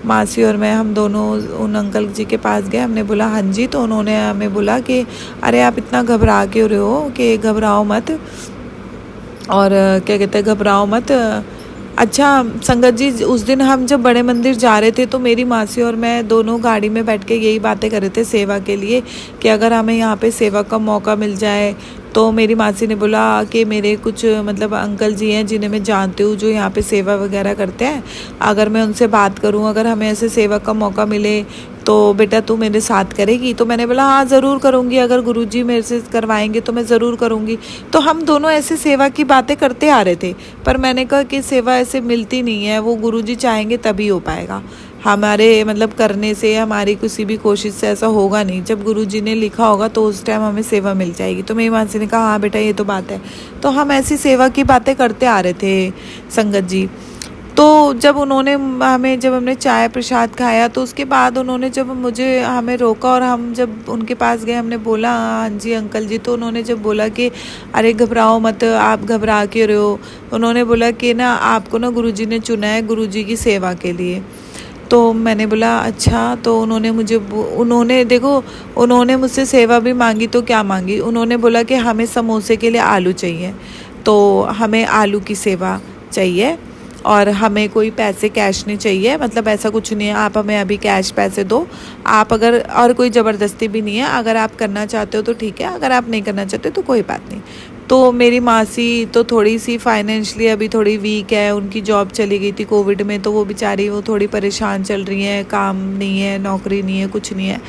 मासी और मैं, हम दोनों उन अंकल जी के पास गए। हमने बोला हाँ जी। तो उन्होंने हमें बोला कि अरे आप इतना घबरा क्यों रहे हो, कि घबराओ मत, और क्या कहते हैं, घबराओ मत। अच्छा संगत जी, उस दिन हम जब बड़े मंदिर जा रहे थे तो मेरी मासी और मैं दोनों गाड़ी में बैठ के यही बातें कर रहे थे सेवा के लिए, कि अगर हमें यहाँ पे सेवा का मौका मिल जाए। तो मेरी मासी ने बोला कि मेरे कुछ मतलब अंकल जी हैं जिन्हें मैं जानती हूँ, जो यहाँ पे सेवा वगैरह करते हैं, अगर मैं उनसे बात करूँ, अगर हमें ऐसे सेवा का मौका मिले तो बेटा तू मेरे साथ करेगी। तो मैंने बोला हाँ ज़रूर करूँगी, अगर गुरुजी मेरे से करवाएंगे तो मैं ज़रूर करूँगी। तो हम दोनों ऐसे सेवा की बातें करते आ रहे थे, पर मैंने कहा कि सेवा ऐसे मिलती नहीं है, वो गुरुजी चाहेंगे तभी हो पाएगा, हमारे मतलब करने से, हमारी किसी भी कोशिश से ऐसा होगा नहीं। जब गुरुजी ने लिखा होगा तो उस टाइम हमें सेवा मिल जाएगी। तो मेरी मासी ने कहा हाँ बेटा ये तो बात है। तो हम ऐसी सेवा की बातें करते आ रहे थे संगत जी। तो जब हमने चाय प्रसाद खाया, तो उसके बाद उन्होंने जब हमें रोका और हम जब उनके पास गए, हमने बोला हाँ जी अंकल जी। तो उन्होंने जब बोला कि अरे घबराओ मत, आप घबरा क्यों रहे हो, उन्होंने बोला कि ना आपको ना गुरुजी ने चुना है गुरुजी की सेवा के लिए। तो मैंने बोला अच्छा। तो उन्होंने मुझसे सेवा भी मांगी। तो क्या मांगी, उन्होंने बोला कि हमें समोसे के लिए आलू चाहिए, तो हमें आलू की सेवा चाहिए, और हमें कोई पैसे कैश नहीं चाहिए, मतलब ऐसा कुछ नहीं है, आप हमें अभी कैश पैसे दो, आप अगर, और कोई ज़बरदस्ती भी नहीं है, अगर आप करना चाहते हो तो ठीक है, अगर आप नहीं करना चाहते तो कोई बात नहीं। तो मेरी मासी तो थोड़ी सी फाइनेंशियली अभी थोड़ी वीक है, उनकी जॉब चली गई थी कोविड में, तो वो बेचारी वो थोड़ी परेशान चल रही हैं, काम नहीं है, नौकरी नहीं है, कुछ नहीं है।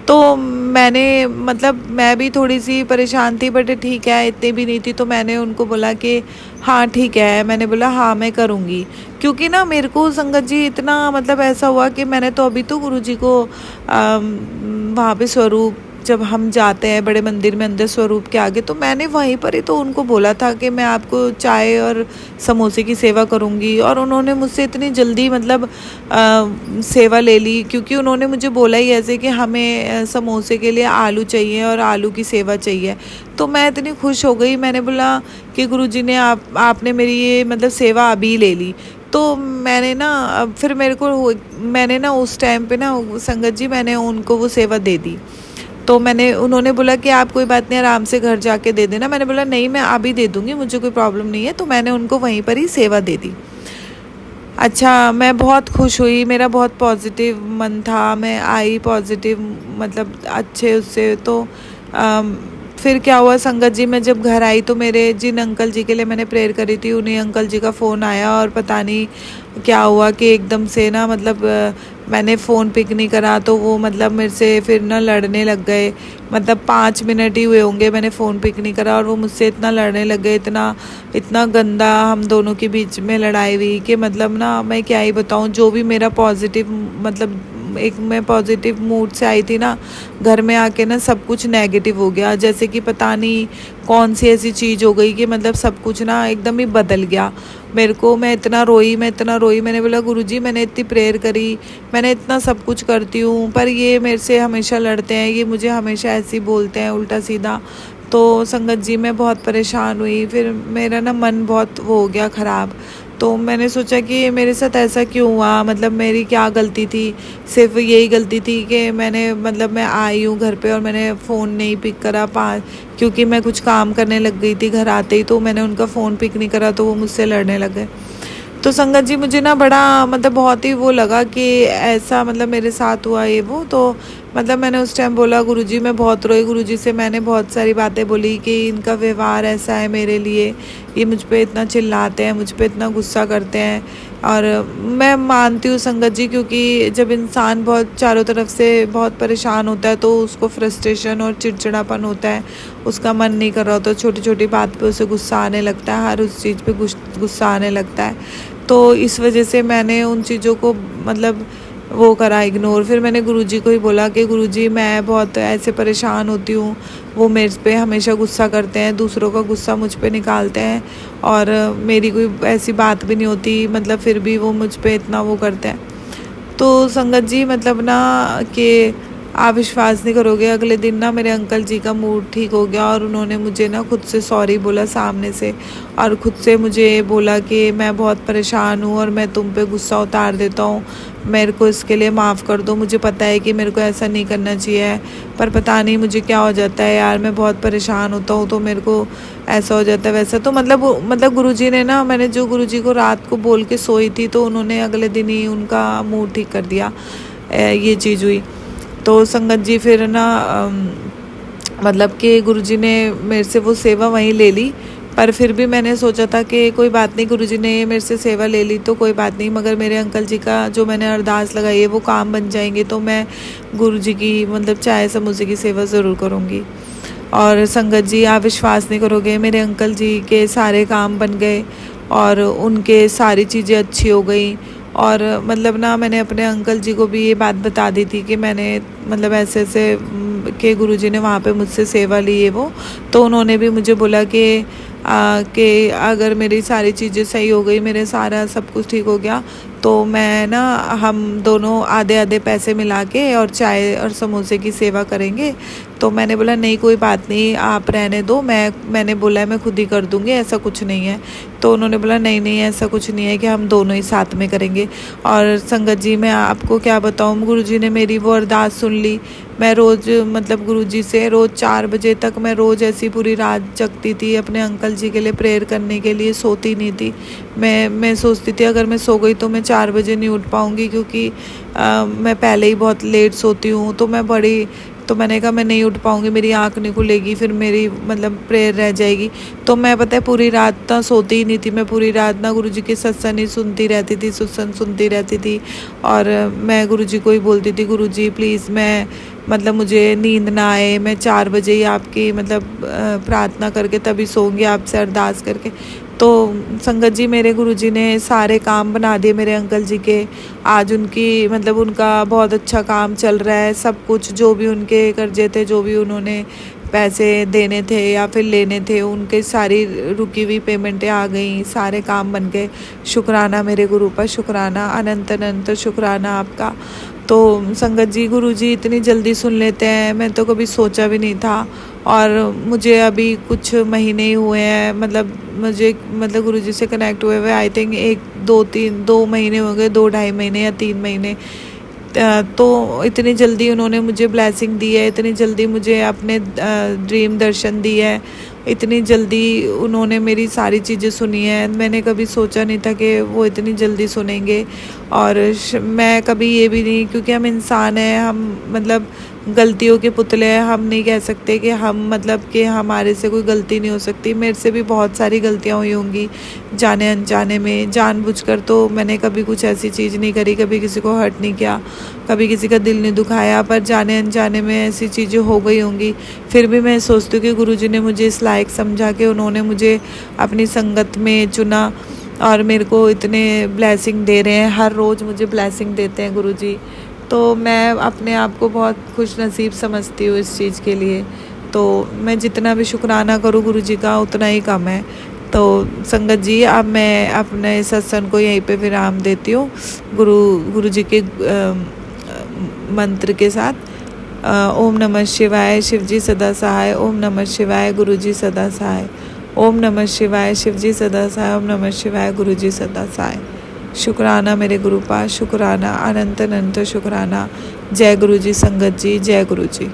तो मैं भी थोड़ी सी परेशान थी, बट ठीक है इतनी भी नहीं थी। तो मैंने उनको बोला कि हाँ ठीक है, मैंने बोला हाँ मैं करूँगी, क्योंकि ना मेरे को संगत जी इतना मतलब ऐसा हुआ कि मैंने तो अभी तो गुरुजी को वहाँ पे स्वरूप, जब हम जाते हैं बड़े मंदिर में अंदर स्वरूप के आगे, तो मैंने वहीं पर ही तो उनको बोला था कि मैं आपको चाय और समोसे की सेवा करूंगी, और उन्होंने मुझसे इतनी जल्दी मतलब सेवा ले ली, क्योंकि उन्होंने मुझे बोला ही ऐसे कि हमें समोसे के लिए आलू चाहिए और आलू की सेवा चाहिए। तो मैं इतनी खुश हो गई, मैंने बोला कि गुरुजी ने आपने मेरी ये मतलब सेवा अभी ले ली। तो मैंने ना फिर मैंने ना उस टाइम पे ना संगत जी मैंने उनको वो सेवा दे दी। तो उन्होंने बोला कि आप कोई बात नहीं आराम से घर जाके दे देना। मैंने बोला नहीं मैं अभी दे दूँगी, मुझे कोई प्रॉब्लम नहीं है। तो मैंने उनको वहीं पर ही सेवा दे दी। अच्छा मैं बहुत खुश हुई, मेरा बहुत पॉजिटिव मन था, मैं आई पॉजिटिव मतलब अच्छे उससे। तो फिर क्या हुआ संगत जी, मैं जब घर आई तो मेरे जिन अंकल जी के लिए मैंने प्रेयर करी थी उन्हीं अंकल जी का फ़ोन आया, और पता नहीं क्या हुआ कि एकदम से ना मतलब मैंने फ़ोन पिक नहीं करा, तो वो मतलब मेरे से फिर ना लड़ने लग गए। मतलब 5 मिनट ही हुए होंगे मैंने फ़ोन पिक नहीं करा, और वो मुझसे इतना लड़ने लग गए, इतना गंदा हम दोनों के बीच में लड़ाई हुई कि मतलब ना मैं क्या ही बताऊँ। जो भी मेरा पॉजिटिव मतलब मैं पॉजिटिव मूड से आई थी ना, घर में आके ना सब कुछ नेगेटिव हो गया, जैसे कि पता नहीं कौन सी ऐसी चीज़ हो गई कि मतलब सब कुछ ना एकदम ही बदल गया मैं इतना रोई, मैंने बोला गुरुजी मैंने इतनी प्रेयर करी, मैंने इतना सब कुछ करती हूँ, पर ये मेरे से हमेशा लड़ते हैं, ये मुझे हमेशा ऐसे ही बोलते हैं उल्टा सीधा। तो संगत जी मैं बहुत परेशान हुई, फिर मेरा ना मन बहुत वो हो गया ख़राब। तो मैंने सोचा कि मेरे साथ ऐसा क्यों हुआ, मतलब मेरी क्या गलती थी। सिर्फ यही गलती थी कि मैं आई हूँ घर पे और मैंने फ़ोन नहीं पिक करा, क्योंकि मैं कुछ काम करने लग गई थी घर आते ही, तो मैंने उनका फ़ोन पिक नहीं करा, तो वो मुझसे लड़ने लग गए। तो संगत जी मुझे ना बड़ा बहुत ही वो लगा कि ऐसा मेरे साथ हुआ ये वो। तो मैंने उस टाइम बोला गुरुजी, मैं बहुत रोई, गुरुजी से मैंने बहुत सारी बातें बोली कि इनका व्यवहार ऐसा है मेरे लिए, ये मुझ पे इतना चिल्लाते हैं, मुझ पे इतना गुस्सा करते हैं। और मैं मानती हूँ संगत जी, क्योंकि जब इंसान बहुत चारों तरफ से बहुत परेशान होता है तो उसको फ्रस्ट्रेशन और चिड़चिड़ापन होता है, उसका मन नहीं कर रहा होता, तो छोटी छोटी बात पे उसे गुस्सा आने लगता है, हर उस चीज़ पे गुस्सा आने लगता है। तो इस वजह से मैंने उन चीज़ों को वो करा इग्नोर। फिर मैंने गुरुजी को ही बोला कि गुरुजी मैं बहुत ऐसे परेशान होती हूँ, वो मेरे पे हमेशा गुस्सा करते हैं, दूसरों का गुस्सा मुझ पे निकालते हैं और मेरी कोई ऐसी बात भी नहीं होती, मतलब फिर भी वो मुझ पे इतना वो करते हैं। तो संगत जी मतलब ना कि आप विश्वास नहीं करोगे, अगले दिन ना मेरे अंकल जी का मूड ठीक हो गया और उन्होंने मुझे ना खुद से सॉरी बोला सामने से, और खुद से मुझे बोला कि मैं बहुत परेशान हूँ और मैं तुम पे गुस्सा उतार देता हूँ, मेरे को इसके लिए माफ़ कर दो, मुझे पता है कि मेरे को ऐसा नहीं करना चाहिए, पर पता नहीं मुझे क्या हो जाता है यार, मैं बहुत परेशान होता हूँ तो मेरे को ऐसा हो जाता है वैसा। तो मतलब गुरुजी ने ना, मैंने जो गुरुजी को रात को बोल के सोई थी तो उन्होंने अगले दिन ही उनका मूड ठीक कर दिया, ये चीज़ हुई। तो संगत जी फिर ना मतलब कि गुरुजी ने मेरे से वो सेवा वहीं ले ली, पर फिर भी मैंने सोचा था कि कोई बात नहीं, गुरुजी ने मेरे से सेवा ले ली तो कोई बात नहीं, मगर मेरे अंकल जी का जो मैंने अरदास लगाई है वो काम बन जाएंगे तो मैं गुरुजी की मतलब चाय समोसे की सेवा ज़रूर करूँगी। और संगत जी आप विश्वास नहीं करोगे, मेरे अंकल जी के सारे काम बन गए और उनके सारी चीज़ें अच्छी हो गई। और मतलब ना मैंने अपने अंकल जी को भी ये बात बता दी थी कि मैंने मतलब ऐसे ऐसे कि गुरुजी ने वहाँ पे मुझसे सेवा ली है वो, तो उन्होंने भी मुझे बोला कि अगर मेरी सारी चीज़ें सही हो गई, मेरे सारा सब कुछ ठीक हो गया, तो मैं ना हम दोनों आधे आधे पैसे मिला के और चाय और समोसे की सेवा करेंगे। तो मैंने बोला नहीं कोई बात नहीं, आप रहने दो, मैंने बोला है मैं खुद ही कर दूँगी, ऐसा कुछ नहीं है। तो उन्होंने बोला नहीं नहीं ऐसा कुछ नहीं है कि हम दोनों ही साथ में करेंगे। और संगत जी मैं आपको क्या बताऊँ, गुरुजी ने मेरी वो अरदास सुन ली। मैं रोज़ मतलब गुरुजी से रोज़ 4 बजे तक मैं रोज़ ऐसी पूरी रात जगती थी अपने अंकल जी के लिए प्रेयर करने के लिए, सोती नहीं थी। मैं सोचती थी अगर मैं सो गई तो मैं 4 बजे नहीं उठ पाऊँगी, क्योंकि मैं पहले ही बहुत लेट सोती हूँ, तो मैंने कहा मैं नहीं उठ पाऊँगी, मेरी आँख नहीं खुलेगी, फिर मेरी मतलब प्रेयर रह जाएगी। तो मैं पता है पूरी रात ना सोती ही नहीं थी, मैं पूरी रात ना गुरुजी के सत्संग ही सुनती रहती थी, सत्संग सुनती रहती थी। और मैं गुरुजी को ही बोलती थी गुरुजी प्लीज़ मैं मतलब मुझे नींद ना आए, मैं 4 बजे ही आपकी मतलब प्रार्थना करके तभी सोऊंगी, आपसे अरदास करके। तो संगत जी मेरे गुरुजी ने सारे काम बना दिए मेरे अंकल जी के। आज उनकी मतलब उनका बहुत अच्छा काम चल रहा है, सब कुछ जो भी उनके कर्जे थे, जो भी उन्होंने पैसे देने थे या फिर लेने थे, उनके सारी रुकी हुई पेमेंटें आ गई, सारे काम बन गए। शुक्राना मेरे गुरु पर, शुक्राना अनंत अनंत शुक्राना आपका। तो संगत जी गुरुजी इतनी जल्दी सुन लेते हैं, मैं तो कभी सोचा भी नहीं था। और मुझे अभी कुछ महीने ही हुए हैं, मतलब गुरुजी से कनेक्ट हुए आई थिंक 2 महीने हो गए, 2-2.5 महीने या 3 महीने। तो इतनी जल्दी उन्होंने मुझे ब्लेसिंग दी है, इतनी जल्दी मुझे अपने ड्रीम दर्शन दी है, इतनी जल्दी उन्होंने मेरी सारी चीज़ें सुनी है। मैंने कभी सोचा नहीं था कि वो इतनी जल्दी सुनेंगे। और मैं कभी ये भी नहीं, क्योंकि हम इंसान हैं, हम मतलब गलतियों के पुतले हैं, हम नहीं कह सकते कि हम मतलब कि हमारे से कोई गलती नहीं हो सकती। मेरे से भी बहुत सारी गलतियाँ हुई होंगी जाने अनजाने में, जानबूझकर तो मैंने कभी कुछ ऐसी चीज़ नहीं करी, कभी किसी को हर्ट नहीं किया, कभी किसी का दिल नहीं दुखाया, पर जाने अनजाने में ऐसी चीज़ें हो गई होंगी। फिर भी मैं सोचती हूँ कि गुरुजी ने मुझे इस लायक समझा कि उन्होंने मुझे अपनी संगत में चुना और मेरे को इतने ब्लेसिंग दे रहे हैं, हर रोज़ मुझे ब्लेसिंग देते हैं गुरुजी। तो मैं अपने आप को बहुत खुश नसीब समझती हूँ इस चीज़ के लिए। तो मैं जितना भी शुक्राना करूँ गुरुजी का उतना ही कम है। तो संगत जी अब मैं अपने सत्संग को यहीं पे विराम देती हूँ गुरुजी के मंत्र के साथ। ओम नमः शिवाय, शिवजी सदा सहाय। ओम नमः शिवाय, गुरुजी सदा सहाय। ओम नमः शिवाय, शिवजी सदा सहाय। ओम नमः शिवाय, गुरुजी सदा सहाय। शुक्राना मेरे गुरु पास, शुक्राना अनंत अनंत शुक्राना। जय गुरु जी संगत जी, जय गुरु जी,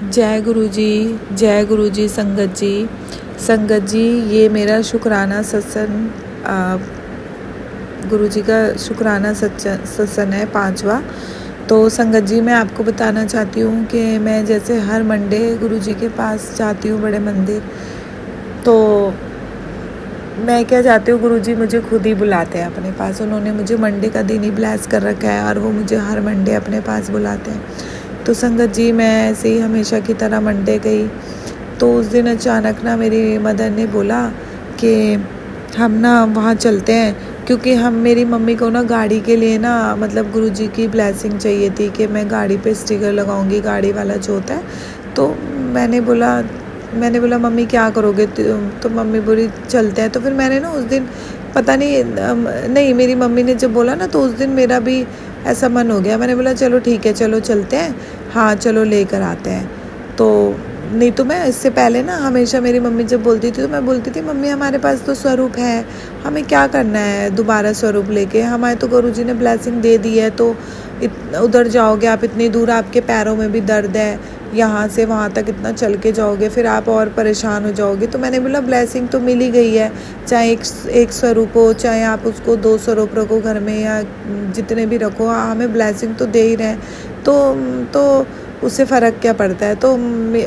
जय गुरु जी, जय गुरु जी संगत जी। संगत जी ये मेरा शुक्राना सत्संग, गुरु जी का शुक्राना सत्संग है 5वां। तो संगत जी मैं आपको बताना चाहती हूँ कि मैं जैसे हर मंडे गुरु जी के पास जाती हूँ बड़े मंदिर, तो मैं क्या चाहती हूँ गुरुजी मुझे खुद ही बुलाते हैं अपने पास। उन्होंने मुझे मंडे का दिन ही ब्लेस कर रखा है और वो मुझे हर मंडे अपने पास बुलाते हैं। तो संगत जी मैं ऐसे ही हमेशा की तरह मंडे गई, तो उस दिन अचानक ना मेरी मदर ने बोला कि हम ना वहाँ चलते हैं, क्योंकि हम मेरी मम्मी को ना गाड़ी के लिए ना मतलब गुरुजी की ब्लेसिंग चाहिए थी कि मैं गाड़ी पे स्टिकर लगाऊंगी, गाड़ी वाला जो होता है। तो मैंने बोला मम्मी क्या करोगे? तो मम्मी बोली चलते हैं। तो फिर मैंने ना उस दिन पता नहीं मेरी मम्मी ने जब बोला ना तो उस दिन मेरा भी ऐसा मन हो गया। मैंने बोला चलो ठीक है, चलो चलते हैं, हाँ चलो लेकर आते हैं। तो नहीं तो मैं इससे पहले ना हमेशा मेरी मम्मी जब बोलती थी तो मैं बोलती थी मम्मी हमारे पास तो स्वरूप है, हमें क्या करना है दोबारा स्वरूप लेके, हमारे तो गुरुजी ने ब्लेसिंग दे दी है। तो उधर जाओगे आप, इतनी दूर आपके पैरों में भी दर्द है, यहाँ से वहाँ तक इतना चल के जाओगे, फिर आप और परेशान हो जाओगे। तो मैंने बोला ब्लेसिंग तो मिल ही गई है, चाहे एक स्वरूप हो, चाहे आप उसको 2 स्वरूप रखो घर में या जितने भी रखो, हमें ब्लेसिंग तो दे ही रहे हैं। तो उससे फ़र्क क्या पड़ता है। तो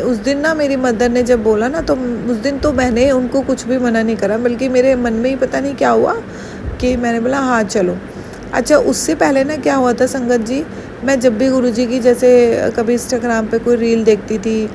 उस दिन ना मेरी मदर ने जब बोला ना तो उस दिन तो मैंने उनको कुछ भी मना नहीं करा, बल्कि मेरे मन में ही पता नहीं क्या हुआ कि मैंने बोला हाँ चलो। अच्छा, उससे पहले ना क्या हुआ था संगत जी, मैं जब भी गुरुजी की जैसे कभी इंस्टाग्राम पे कोई रील देखती थी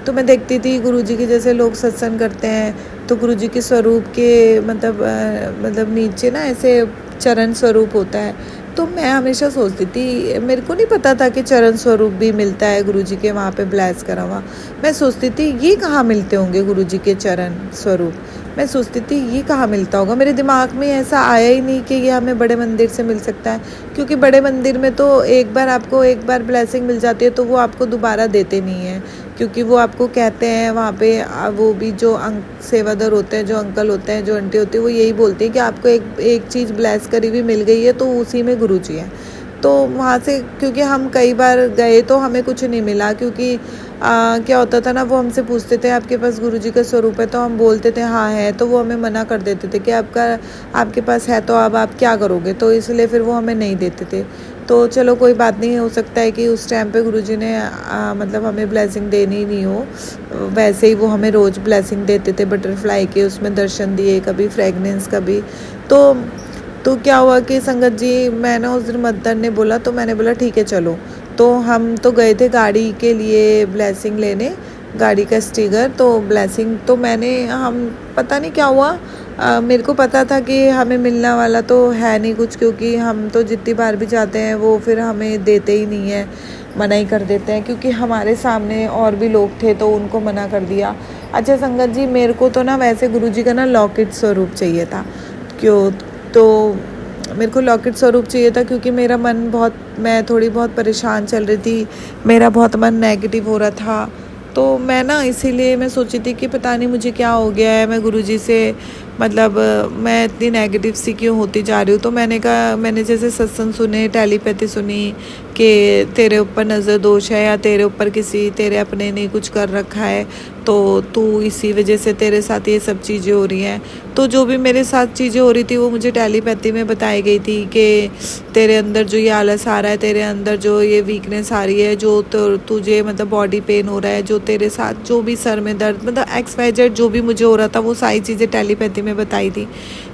तो मैं देखती थी गुरुजी की जैसे लोग सत्संग करते हैं तो गुरुजी के स्वरूप के मतलब नीचे ना ऐसे चरण स्वरूप होता है। तो मैं हमेशा सोचती थी, मेरे को नहीं पता था कि चरण स्वरूप भी मिलता है गुरुजी के वहाँ पे ब्लेस करा हुआ। मैं सोचती थी ये कहाँ मिलते होंगे गुरुजी के चरण स्वरूप, मैं सोचती थी ये कहाँ मिलता होगा। मेरे दिमाग में ऐसा आया ही नहीं कि ये हमें बड़े मंदिर से मिल सकता है, क्योंकि बड़े मंदिर में तो एक बार ब्लेसिंग मिल जाती है तो वो आपको दोबारा देते नहीं है, क्योंकि वो आपको कहते हैं वहाँ पे वो भी जो सेवादार होते हैं, जो अंकल होते हैं, जो आंटी होती है, वो यही बोलती हैं कि आपको एक चीज़ ब्लेस करी हुई मिल गई है तो उसी में गुरुजी है। तो वहाँ से क्योंकि हम कई बार गए तो हमें कुछ नहीं मिला, क्योंकि क्या होता था ना, वो हमसे पूछते थे आपके पास गुरुजी का स्वरूप है, तो हम बोलते थे हाँ है, तो वो हमें मना कर देते थे कि आपके पास है तो अब आप क्या करोगे, तो इसलिए फिर वो हमें नहीं देते थे। तो चलो कोई बात नहीं, हो सकता है कि उस टाइम पे गुरुजी ने मतलब हमें ब्लेसिंग देनी ही नहीं हो, वैसे ही वो हमें रोज़ ब्लेसिंग देते थे, बटरफ्लाई के उसमें दर्शन दिए, कभी फ्रेगनेंस कभी। तो क्या हुआ कि संगत जी, मैं ना उस दिन मदर ने बोला तो मैंने बोला ठीक है चलो। तो हम तो गए थे गाड़ी के लिए ब्लेसिंग लेने, गाड़ी का स्टिकर। तो ब्लेसिंग तो हम पता नहीं क्या हुआ, मेरे को पता था कि हमें मिलने वाला तो है नहीं कुछ, क्योंकि हम तो जितनी बार भी जाते हैं वो फिर हमें देते ही नहीं है, मना ही कर देते हैं, क्योंकि हमारे सामने और भी लोग थे तो उनको मना कर दिया। अच्छा संगत जी, मेरे को तो ना वैसे गुरुजी का ना लॉकेट स्वरूप चाहिए था, तो मेरे को लॉकेट स्वरूप चाहिए था, क्योंकि मैं थोड़ी बहुत परेशान चल रही थी, मेरा बहुत मन नेगेटिव हो रहा था। तो मैं ना इसीलिए मैं सोची थी कि पता नहीं मुझे क्या हो गया है, मैं गुरुजी से मतलब मैं इतनी नेगेटिव सी क्यों होती जा रही हूँ। तो मैंने जैसे सत्संग सुने, टेलीपैथी सुनी कि तेरे ऊपर नज़र दोष है या तेरे ऊपर तेरे अपने ने कुछ कर रखा है, तो तू इसी वजह से तेरे साथ ये सब चीज़ें हो रही हैं। तो जो भी मेरे साथ चीज़ें हो रही थी वो मुझे टेलीपैथी में बताई गई थी कि तेरे अंदर जो ये आलस आ रहा है, तेरे अंदर जो ये वीकनेस आ रही है, जो तुझे मतलब बॉडी पेन हो रहा है, जो तेरे साथ जो भी सर में दर्द, मतलब XYZ जो भी मुझे हो रहा था वो सारी चीज़ें टेलीपैथी में बताई थी।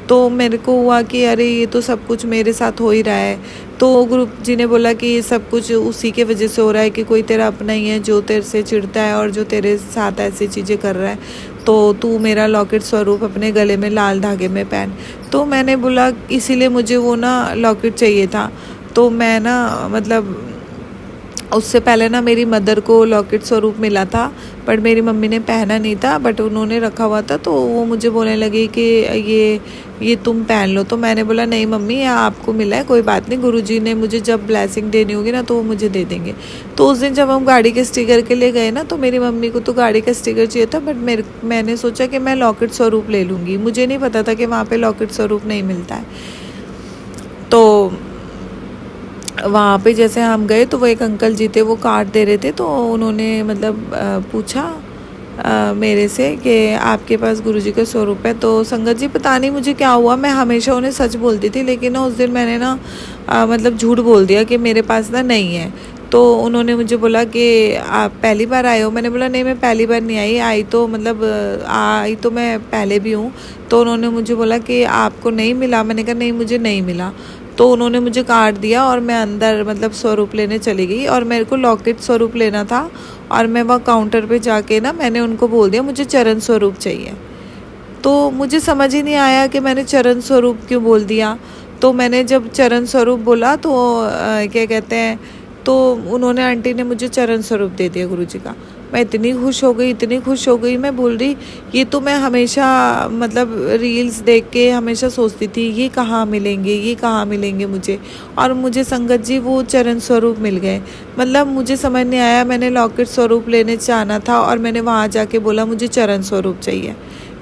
तो मेरे को हुआ कि अरे ये तो सब कुछ मेरे साथ हो ही रहा है। तो गुरु जी ने बोला कि ये सब कुछ उसी के वजह से हो रहा है कि कोई तेरा अपना ही है जो तेरे से चिढ़ता है और जो तेरे साथ ऐसी चीज़ें कर रहा है, तो तू मेरा लॉकेट स्वरूप अपने गले में लाल धागे में पहन। तो मैंने बोला इसीलिए मुझे वो ना लॉकेट चाहिए था। तो मैं ना मतलब उससे पहले ना मेरी मदर को लॉकेट स्वरूप मिला था, बट मेरी मम्मी ने पहना नहीं था, बट उन्होंने रखा हुआ था। तो वो मुझे बोलने लगी कि ये तुम पहन लो। तो मैंने बोला नहीं मम्मी, ये आपको मिला है, कोई बात नहीं, गुरुजी ने मुझे जब ब्लेसिंग देनी होगी ना तो वो मुझे दे देंगे। तो उस दिन जब हम गाड़ी के स्टिकर के लिए गए ना, तो मेरी मम्मी को तो गाड़ी का स्टिकर चाहिए था, बट मैंने सोचा कि मैं लॉकेट स्वरूप ले लूँगी। मुझे नहीं पता था कि वहाँ पर लॉकेट स्वरूप नहीं मिलता है। तो वहाँ पे जैसे हम गए तो वो एक अंकल जी थे, वो कार्ड दे रहे थे। तो उन्होंने मतलब पूछा मेरे से कि आपके पास गुरुजी का स्वरूप है। तो संगत जी पता नहीं मुझे क्या हुआ, मैं हमेशा उन्हें सच बोलती थी, लेकिन ना उस दिन मैंने ना मतलब झूठ बोल दिया कि मेरे पास ना नहीं है। तो उन्होंने मुझे बोला कि आप पहली बार आए हो। मैंने बोला नहीं, मैं पहली बार नहीं आई तो मतलब आई तो मैं पहले भी हूँ। तो उन्होंने मुझे बोला कि आपको नहीं मिला। मैंने कहा नहीं, मुझे नहीं मिला। तो उन्होंने मुझे कार्ड दिया और मैं अंदर मतलब स्वरूप लेने चली गई, और मेरे को लॉकेट स्वरूप लेना था। और मैं वहाँ काउंटर पे जाके ना मैंने उनको बोल दिया मुझे चरण स्वरूप चाहिए। तो मुझे समझ ही नहीं आया कि मैंने चरण स्वरूप क्यों बोल दिया। तो मैंने जब चरण स्वरूप बोला तो क्या कहते हैं, तो उन्होंने, आंटी ने मुझे चरण स्वरूप दे दिया गुरुजी का। मैं इतनी खुश हो गई, इतनी खुश हो गई। मैं बोल रही, ये तो मैं हमेशा मतलब रील्स देख के हमेशा सोचती थी ये कहाँ मिलेंगे, ये कहाँ मिलेंगे मुझे, और मुझे संगत जी वो चरण स्वरूप मिल गए। मतलब मुझे समझ नहीं आया, मैंने लॉकेट स्वरूप लेने जाना था और मैंने वहाँ जाके बोला मुझे चरण स्वरूप चाहिए।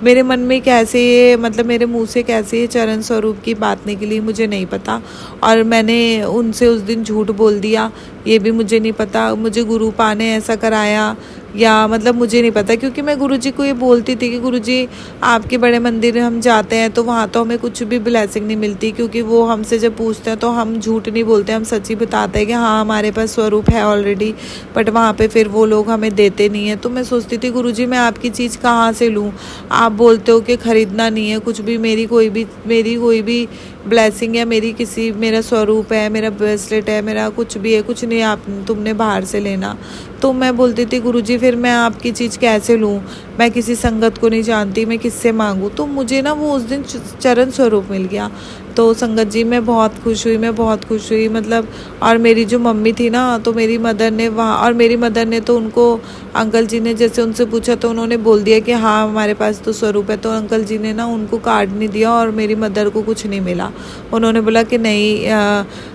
मेरे मन में कैसे ये, मतलब मेरे मुंह से कैसे ये चरण स्वरूप की बात निकली मुझे नहीं पता, और मैंने उनसे उस दिन झूठ बोल दिया ये भी मुझे नहीं पता। मुझे गुरुपा ने ऐसा कराया या मतलब मुझे नहीं पता, क्योंकि मैं गुरुजी को ये बोलती थी कि गुरुजी आपके बड़े मंदिर हम जाते हैं तो वहाँ तो हमें कुछ भी ब्लेसिंग नहीं मिलती, क्योंकि वो हमसे जब पूछते हैं तो हम झूठ नहीं बोलते, हम सच्ची बताते हैं कि हाँ हमारे पास स्वरूप है ऑलरेडी, बट वहाँ पे फिर वो लोग हमें देते नहीं है। तो मैं सोचती थी गुरुजी मैं आपकी चीज़ कहाँ से लूँ, आप बोलते हो कि ख़रीदना नहीं है कुछ भी, मेरी कोई भी ब्लेसिंग है, मेरा स्वरूप है, मेरा ब्रेसलेट है, मेरा कुछ भी है, कुछ नहीं आप तुमने बाहर से लेना। तो मैं बोलती थी गुरुजी फिर मैं आपकी चीज़ कैसे लूँ, मैं किसी संगत को नहीं जानती, मैं किससे मांगूँ। तो मुझे ना वो उस दिन चरण स्वरूप मिल गया। तो संगत जी मैं बहुत खुश हुई मतलब। और मेरी जो मम्मी थी ना, तो मेरी मदर ने वहाँ, और मेरी मदर ने तो उनको, अंकल जी ने जैसे उनसे पूछा तो उन्होंने बोल दिया कि हाँ हमारे पास तो स्वरूप है। तो अंकल जी ने ना उनको कार्ड नहीं दिया और मेरी मदर को कुछ नहीं मिला। उन्होंने बोला कि नहीं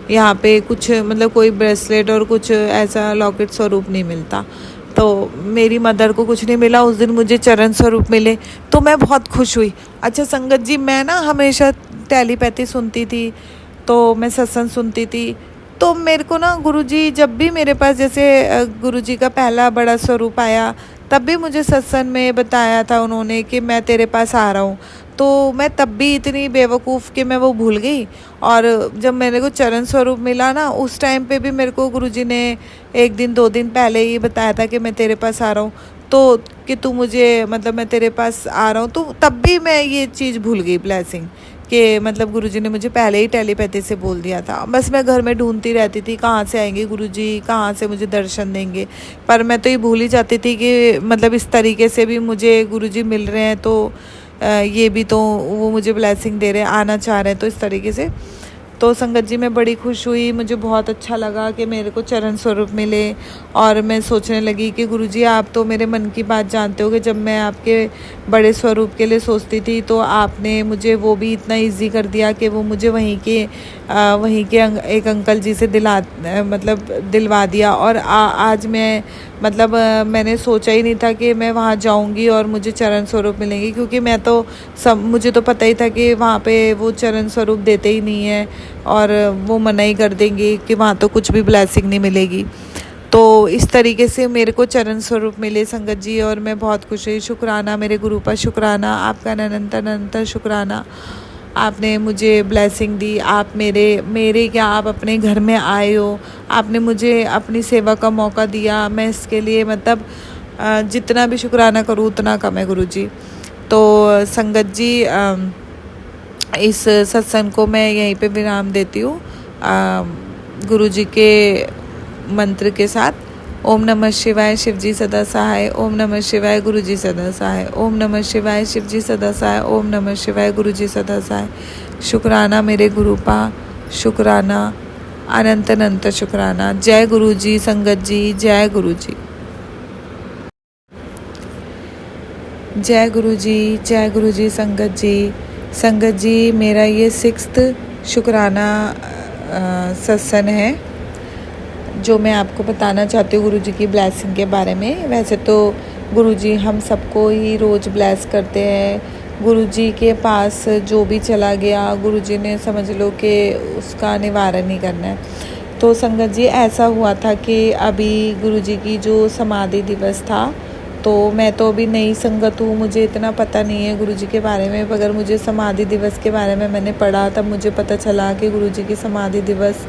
यहाँ पे कुछ मतलब कोई ब्रेसलेट और कुछ ऐसा लॉकेट स्वरूप नहीं मिलता। तो मेरी मदर को कुछ नहीं मिला, उस दिन मुझे चरण स्वरूप मिले तो मैं बहुत खुश हुई। अच्छा संगत जी, मैं ना हमेशा टेलीपैथी सुनती थी, तो मैं सत्संग सुनती थी, तो मेरे को ना गुरुजी जब भी मेरे पास, जैसे गुरुजी का पहला बड़ा स्वरूप आया तब भी मुझे सत्संग में बताया था उन्होंने कि मैं तेरे पास आ रहा हूँ। तो मैं तब भी इतनी बेवकूफ़ कि मैं वो भूल गई। और जब मेरे को चरण स्वरूप मिला ना, उस टाइम पे भी मेरे को गुरुजी ने 1 दिन 2 दिन पहले ही बताया था कि मैं तेरे पास आ रहा हूँ, तो कि तू मुझे, मतलब मैं तेरे पास आ रहा हूँ। तो तब भी मैं ये चीज़ भूल गई ब्लेसिंग कि मतलब गुरुजी ने मुझे पहले ही टेलीपैथी से बोल दिया था। बस मैं घर में ढूंढती रहती थी कहाँ से आएंगे गुरुजी, कहाँ से मुझे दर्शन देंगे, पर मैं तो ये भूल ही जाती थी कि मतलब इस तरीके से भी मुझे गुरुजी मिल रहे हैं, तो ये भी तो वो मुझे ब्लेसिंग दे रहे हैं, आना चाह रहे हैं, तो इस तरीके से। तो संगत जी मैं बड़ी खुश हुई, मुझे बहुत अच्छा लगा कि मेरे को चरण स्वरूप मिले। और मैं सोचने लगी कि गुरुजी आप तो मेरे मन की बात जानते हो कि जब मैं आपके बड़े स्वरूप के लिए सोचती थी तो आपने मुझे वो भी इतना इजी कर दिया कि वो मुझे वहीं के एक अंकल जी से दिलवा दिया। और आज मैं मतलब मैंने सोचा ही नहीं था कि मैं वहाँ जाऊँगी और मुझे चरण स्वरूप मिलेंगे, क्योंकि मुझे तो पता ही था कि वहाँ पे वो चरण स्वरूप देते ही नहीं है और वो मना ही कर देंगे कि वहाँ तो कुछ भी ब्लेसिंग नहीं मिलेगी। तो इस तरीके से मेरे को चरण स्वरूप मिले संगत जी, और मैं बहुत खुश हुई। शुक्राना मेरे गुरु पर, शुक्राना आपका अनंतर शुक्राना, आपने मुझे ब्लेसिंग दी। आप मेरे क्या, आप अपने घर में आए हो, आपने मुझे अपनी सेवा का मौका दिया। मैं इसके लिए मतलब जितना भी शुक्राना करूँ उतना कम है गुरुजी। तो संगत जी इस सत्संग को मैं यहीं पे विराम देती हूँ गुरुजी के मंत्र के साथ। ओम नमः शिवाय, शिवजी सदा सहाय। ओम नमः शिवाय, गुरुजी सदा सहाय। ओम नमः शिवाय, शिवजी सदा सहाय। ओम नमः शिवाय, गुरुजी सदा सहाय। शुक्राना मेरे गुरुपा, शुक्राना अनंत शुक्राना। जय गुरुजी संगत जी, जय गुरुजी, जय गुरुजी संगत जी। संगत जी मेरा ये 6th शुक्राना सत्संग है जो मैं आपको बताना चाहती हूँ गुरुजी की ब्लेसिंग के बारे में। वैसे तो गुरुजी हम सबको ही रोज़ ब्लेस करते हैं। गुरुजी के पास जो भी चला गया गुरुजी ने समझ लो कि उसका निवारण ही करना है। तो संगत जी ऐसा हुआ था कि अभी गुरुजी की जो समाधि दिवस था, तो मैं तो अभी नई संगत हूँ, मुझे इतना पता नहीं है गुरुजी के बारे में। मगर मुझे समाधि दिवस के बारे में मैंने पढ़ा, तब मुझे पता चला कि गुरुजी की समाधि दिवस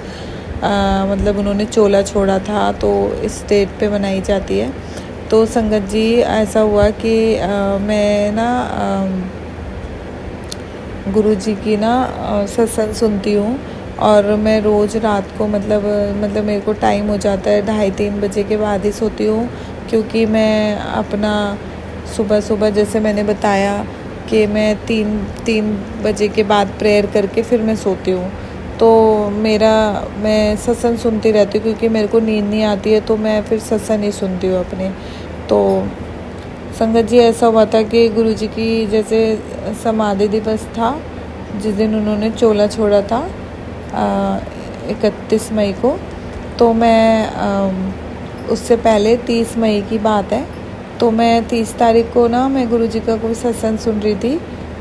मतलब उन्होंने चोला छोड़ा था, तो इस डेट पे मनाई जाती है। तो संगत जी ऐसा हुआ कि मैं ना गुरुजी की ना सत्संग सुनती हूँ, और मैं रोज़ रात को मतलब मेरे को टाइम हो जाता है 2:30-3 बजे के बाद ही सोती हूँ, क्योंकि मैं अपना सुबह जैसे मैंने बताया कि मैं 3 बजे के बाद प्रेयर करके फिर मैं सोती हूँ। तो मैं सत्संग सुनती रहती हूँ क्योंकि मेरे को नींद नहीं आती है, तो मैं फिर सत्संग नहीं सुनती हूँ अपने। तो संगत जी ऐसा हुआ था कि गुरुजी की जैसे समाधि दिवस था जिस दिन उन्होंने चोला छोड़ा था 31 मई को। तो मैं उससे पहले 30 मई की बात है, तो मैं 30 तारीख को ना मैं गुरुजी का कोई सत्संग सुन रही थी,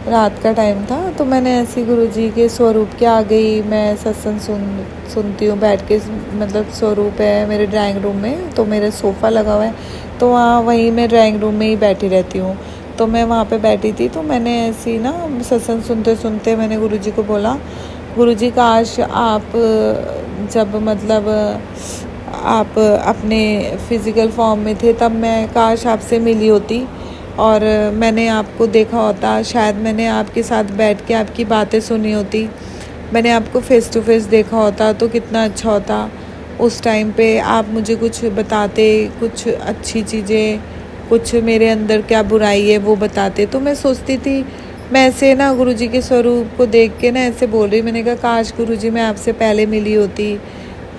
रात का टाइम था। तो मैंने ऐसे गुरुजी के स्वरूप के आगे ही मैं सत्संग सुनती हूँ बैठ के। मतलब स्वरूप है मेरे ड्राइंग रूम में, तो मेरा सोफ़ा लगा हुआ है, तो वहीं मैं ड्राइंग रूम में ही बैठी रहती हूँ। तो मैं वहाँ पे बैठी थी, तो मैंने ऐसी ना सत्संग सुनते सुनते मैंने गुरुजी को बोला, गुरुजी काश आप जब मतलब आप अपने फिज़िकल फॉर्म में थे तब मैं काश आपसे मिली होती और मैंने आपको देखा होता, शायद मैंने आपके साथ बैठ के आपकी बातें सुनी होती, मैंने आपको फ़ेस टू फेस देखा होता तो कितना अच्छा होता। उस टाइम पे आप मुझे कुछ बताते, कुछ अच्छी चीज़ें, कुछ मेरे अंदर क्या बुराई है वो बताते। तो मैं सोचती थी, मैं ऐसे ना गुरुजी के स्वरूप को देख के ना ऐसे बोल रही, मैंने कहा काश गुरुजी मैं आपसे पहले मिली होती,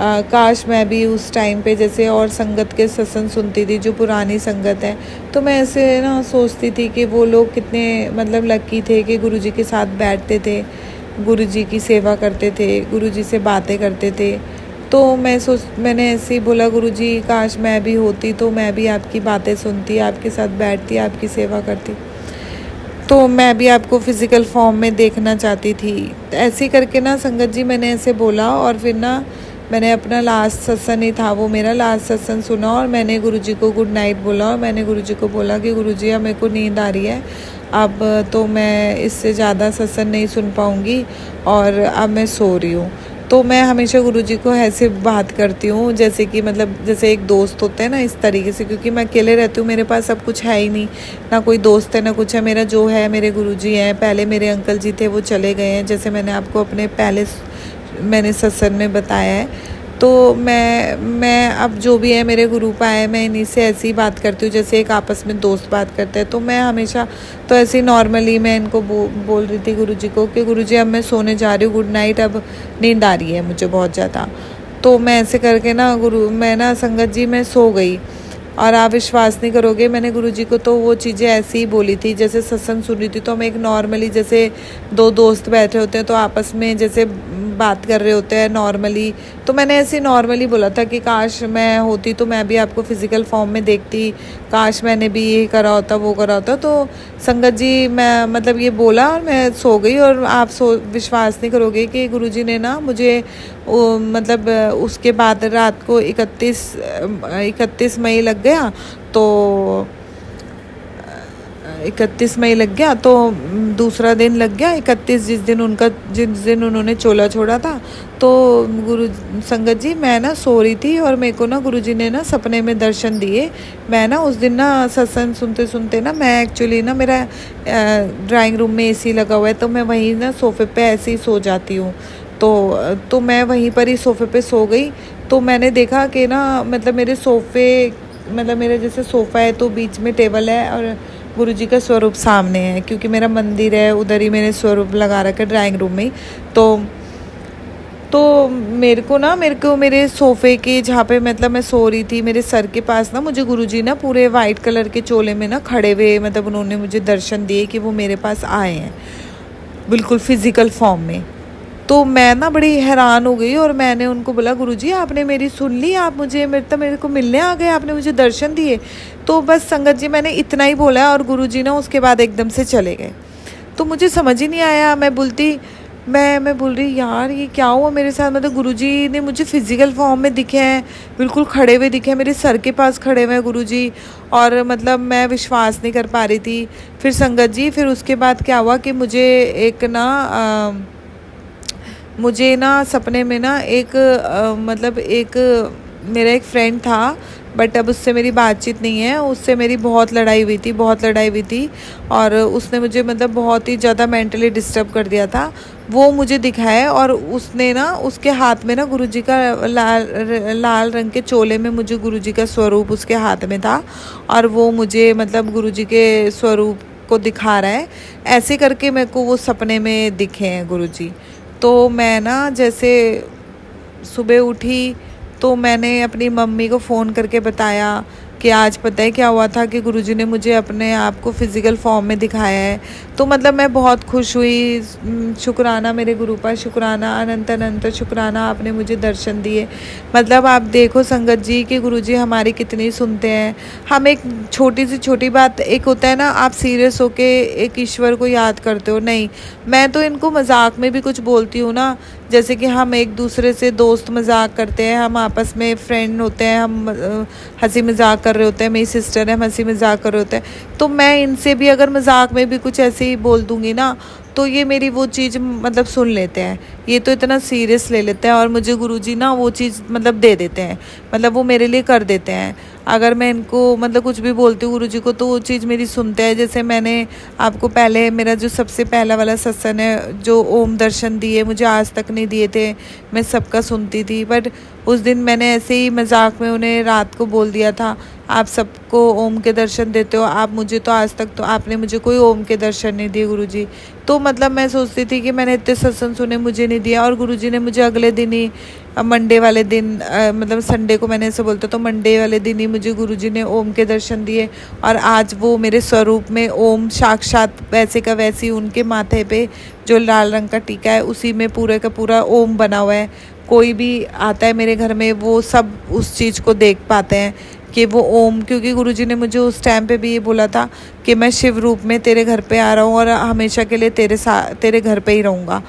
काश मैं भी उस टाइम पे जैसे और संगत के सत्संग सुनती थी जो पुरानी संगत है। तो मैं ऐसे ना सोचती थी कि वो लोग कितने मतलब लकी थे कि गुरुजी के साथ बैठते थे, गुरुजी की सेवा करते थे, गुरुजी से बातें करते थे। तो मैंने ऐसे ही बोला, गुरुजी काश मैं भी होती तो मैं भी आपकी बातें सुनती, आपके साथ बैठती, आपकी सेवा करती, तो मैं भी आपको फ़िज़िकल फॉर्म में देखना चाहती थी। ऐसे ही करके ना संगत जी मैंने ऐसे बोला और फिर ना मैंने अपना लास्ट सत्संग ही था वो मेरा लास्ट सत्संग सुना और मैंने गुरुजी को गुड नाइट बोला और मैंने गुरुजी को बोला कि गुरुजी अब मेरे को नींद आ रही है, अब तो मैं इससे ज़्यादा सत्संग नहीं सुन पाऊँगी और अब मैं सो रही हूँ। तो मैं हमेशा गुरुजी को ऐसे बात करती हूँ जैसे कि मतलब जैसे एक दोस्त होता है ना, इस तरीके से, क्योंकि मैं अकेले रहती हूँ, मेरे पास सब कुछ है ही नहीं, ना कोई दोस्त है ना कुछ है, मेरा जो है मेरे गुरुजी हैं। पहले मेरे अंकल जी थे वो चले गए हैं, जैसे मैंने आपको अपने पहले मैंने सत्संग में बताया है। तो मैं अब जो भी है मेरे गुरु पाए, मैं इन्हीं से ऐसी ही बात करती हूँ जैसे एक आपस में दोस्त बात करते हैं। तो मैं हमेशा तो ऐसे ही नॉर्मली मैं इनको बोल रही थी गुरुजी को कि गुरुजी अब मैं सोने जा रही हूँ, गुड नाइट, अब नींद आ रही है मुझे बहुत ज़्यादा। तो मैं ऐसे करके ना मैं ना संगत जी मैं सो गई और आप विश्वास नहीं करोगे, मैंने गुरुजी को तो वो चीज़ें ऐसी ही बोली थी जैसे सत्संग सुन रही थी। तो हम एक नॉर्मली जैसे दो दोस्त बैठे होते हैं तो आपस में जैसे बात कर रहे होते हैं नॉर्मली, तो मैंने ऐसे नॉर्मली बोला था कि काश मैं होती तो मैं भी आपको फ़िज़िकल फॉर्म में देखती, काश मैंने भी ये करा होता वो करा होता। तो संगत जी मैं मतलब ये बोला और मैं सो गई और आप विश्वास नहीं करोगे कि गुरुजी ने ना मुझे मतलब उसके बाद रात को 31 मई लग गया, तो 31 मई लग गया, तो दूसरा दिन लग गया 31 जिस दिन उन्होंने चोला छोड़ा था। तो गुरु संगत जी मैं ना सो रही थी और मेरे को ना गुरुजी ने ना सपने में दर्शन दिए। मैं ना उस दिन ना सत्संग सुनते सुनते ना मैं एक्चुअली ना मेरा ड्राइंग रूम में एसी लगा हुआ है, तो मैं वहीं ना सोफ़े पे ऐसे ही सो जाती हूँ। तो मैं वहीं पर ही सोफ़े पे सो गई। तो मैंने देखा कि ना मतलब मेरे सोफ़े मतलब मेरे जैसे सोफ़ा है तो बीच में टेबल है और गुरुजी का स्वरूप सामने है, क्योंकि मेरा मंदिर है उधर ही मैंने स्वरूप लगा रखा है ड्राइंग रूम में ही। तो मेरे को मेरे सोफ़े के जहाँ पे मतलब मैं सो रही थी मेरे सर के पास ना मुझे गुरुजी ना पूरे वाइट कलर के चोले में ना खड़े हुए मतलब उन्होंने मुझे दर्शन दिए कि वो मेरे पास आए हैं बिल्कुल फिज़िकल फॉर्म में। तो मैं ना बड़ी हैरान हो गई और मैंने उनको बोला, गुरुजी आपने मेरी सुन ली, आप मेरे को मिलने आ गए, आपने मुझे दर्शन दिए। तो बस संगत जी मैंने इतना ही बोला और गुरुजी ना उसके बाद एकदम से चले गए। तो मुझे समझ ही नहीं आया, मैं बोल रही यार ये क्या हुआ मेरे साथ, मतलब गुरुजी ने मुझे फिज़िकल फॉर्म में दिखे हैं, बिल्कुल खड़े हुए दिखे हैं, मेरे सर के पास खड़े हुए हैं गुरुजी, और मतलब मैं विश्वास नहीं कर पा रही थी। फिर संगत जी फिर उसके बाद क्या हुआ कि मुझे ना सपने में ना मेरा एक फ्रेंड था, बट अब उससे मेरी बातचीत नहीं है, उससे मेरी बहुत लड़ाई हुई थी और उसने मुझे मतलब बहुत ही ज़्यादा मेंटली डिस्टर्ब कर दिया था। वो मुझे दिखाया और उसने ना उसके हाथ में ना गुरुजी का लाल रंग के चोले में मुझे गुरुजी का स्वरूप उसके हाथ में था और वो मुझे मतलब गुरुजी के स्वरूप सबको दिखा रहा है, ऐसे करके मेरे को वो सपने में दिखे हैं गुरुजी। तो मैं ना जैसे सुबह उठी तो मैंने अपनी मम्मी को फ़ोन करके बताया कि आज पता है क्या हुआ था कि गुरुजी ने मुझे अपने आप को फिज़िकल फॉर्म में दिखाया है। तो मतलब मैं बहुत खुश हुई। शुक्राना मेरे गुरु पर, शुक्राना अनंत अनंत शुक्राना, आपने मुझे दर्शन दिए। मतलब आप देखो संगत जी कि गुरुजी हमारी कितनी सुनते हैं। हम एक छोटी सी छोटी बात, एक होता है ना आप सीरियस होके एक ईश्वर को याद करते हो, नहीं, मैं तो इनको मजाक में भी कुछ बोलती हूँ ना, जैसे कि हम एक दूसरे से दोस्त मजाक करते हैं, हम आपस में फ्रेंड होते हैं, हम हंसी मजाक कर रहे होते हैं, मेरी सिस्टर है, हम हंसी मजाक कर रहे होते हैं, तो मैं इनसे भी अगर मजाक में भी कुछ ऐसे ही बोल दूंगी ना, तो ये मेरी वो चीज़ मतलब सुन लेते हैं, ये तो इतना सीरियस ले लेते हैं और मुझे गुरुजी ना वो चीज़ मतलब दे देते हैं, मतलब वो मेरे लिए कर देते हैं। अगर मैं इनको मतलब कुछ भी बोलती हूँ गुरुजी को तो वो चीज़ मेरी सुनते हैं। जैसे मैंने आपको पहले मेरा जो सबसे पहला वाला सत्संग है, जो ओम दर्शन दिए, मुझे आज तक नहीं दिए थे, मैं सबका सुनती थी, बट उस दिन मैंने ऐसे ही मजाक में उन्हें रात को बोल दिया था, आप सबको ओम के दर्शन देते हो, आप मुझे तो आज तक तो आपने मुझे कोई ओम के दर्शन नहीं दिए गुरुजी। तो मतलब मैं सोचती थी कि मैंने इतने सत्संग सुने, मुझे नहीं दिया, और गुरुजी ने मुझे अगले दिन ही मंडे वाले दिन मतलब संडे को मैंने ऐसे बोलता, तो मंडे वाले दिन ही मुझे गुरुजी ने ओम के दर्शन दिए। और आज वो मेरे स्वरूप में ओम साक्षात वैसे का वैसी, उनके माथे पे जो लाल रंग का टीका है उसी में पूरे का पूरा ओम बना हुआ है। कोई भी आता है मेरे घर में वो सब उस चीज़ को देख पाते हैं कि वो ओम, क्योंकि गुरुजी ने मुझे उस टाइम पे भी ये बोला था कि मैं शिव रूप में तेरे घर पे आ रहा हूँ और हमेशा के लिए तेरे घर पे ही रहूँगा,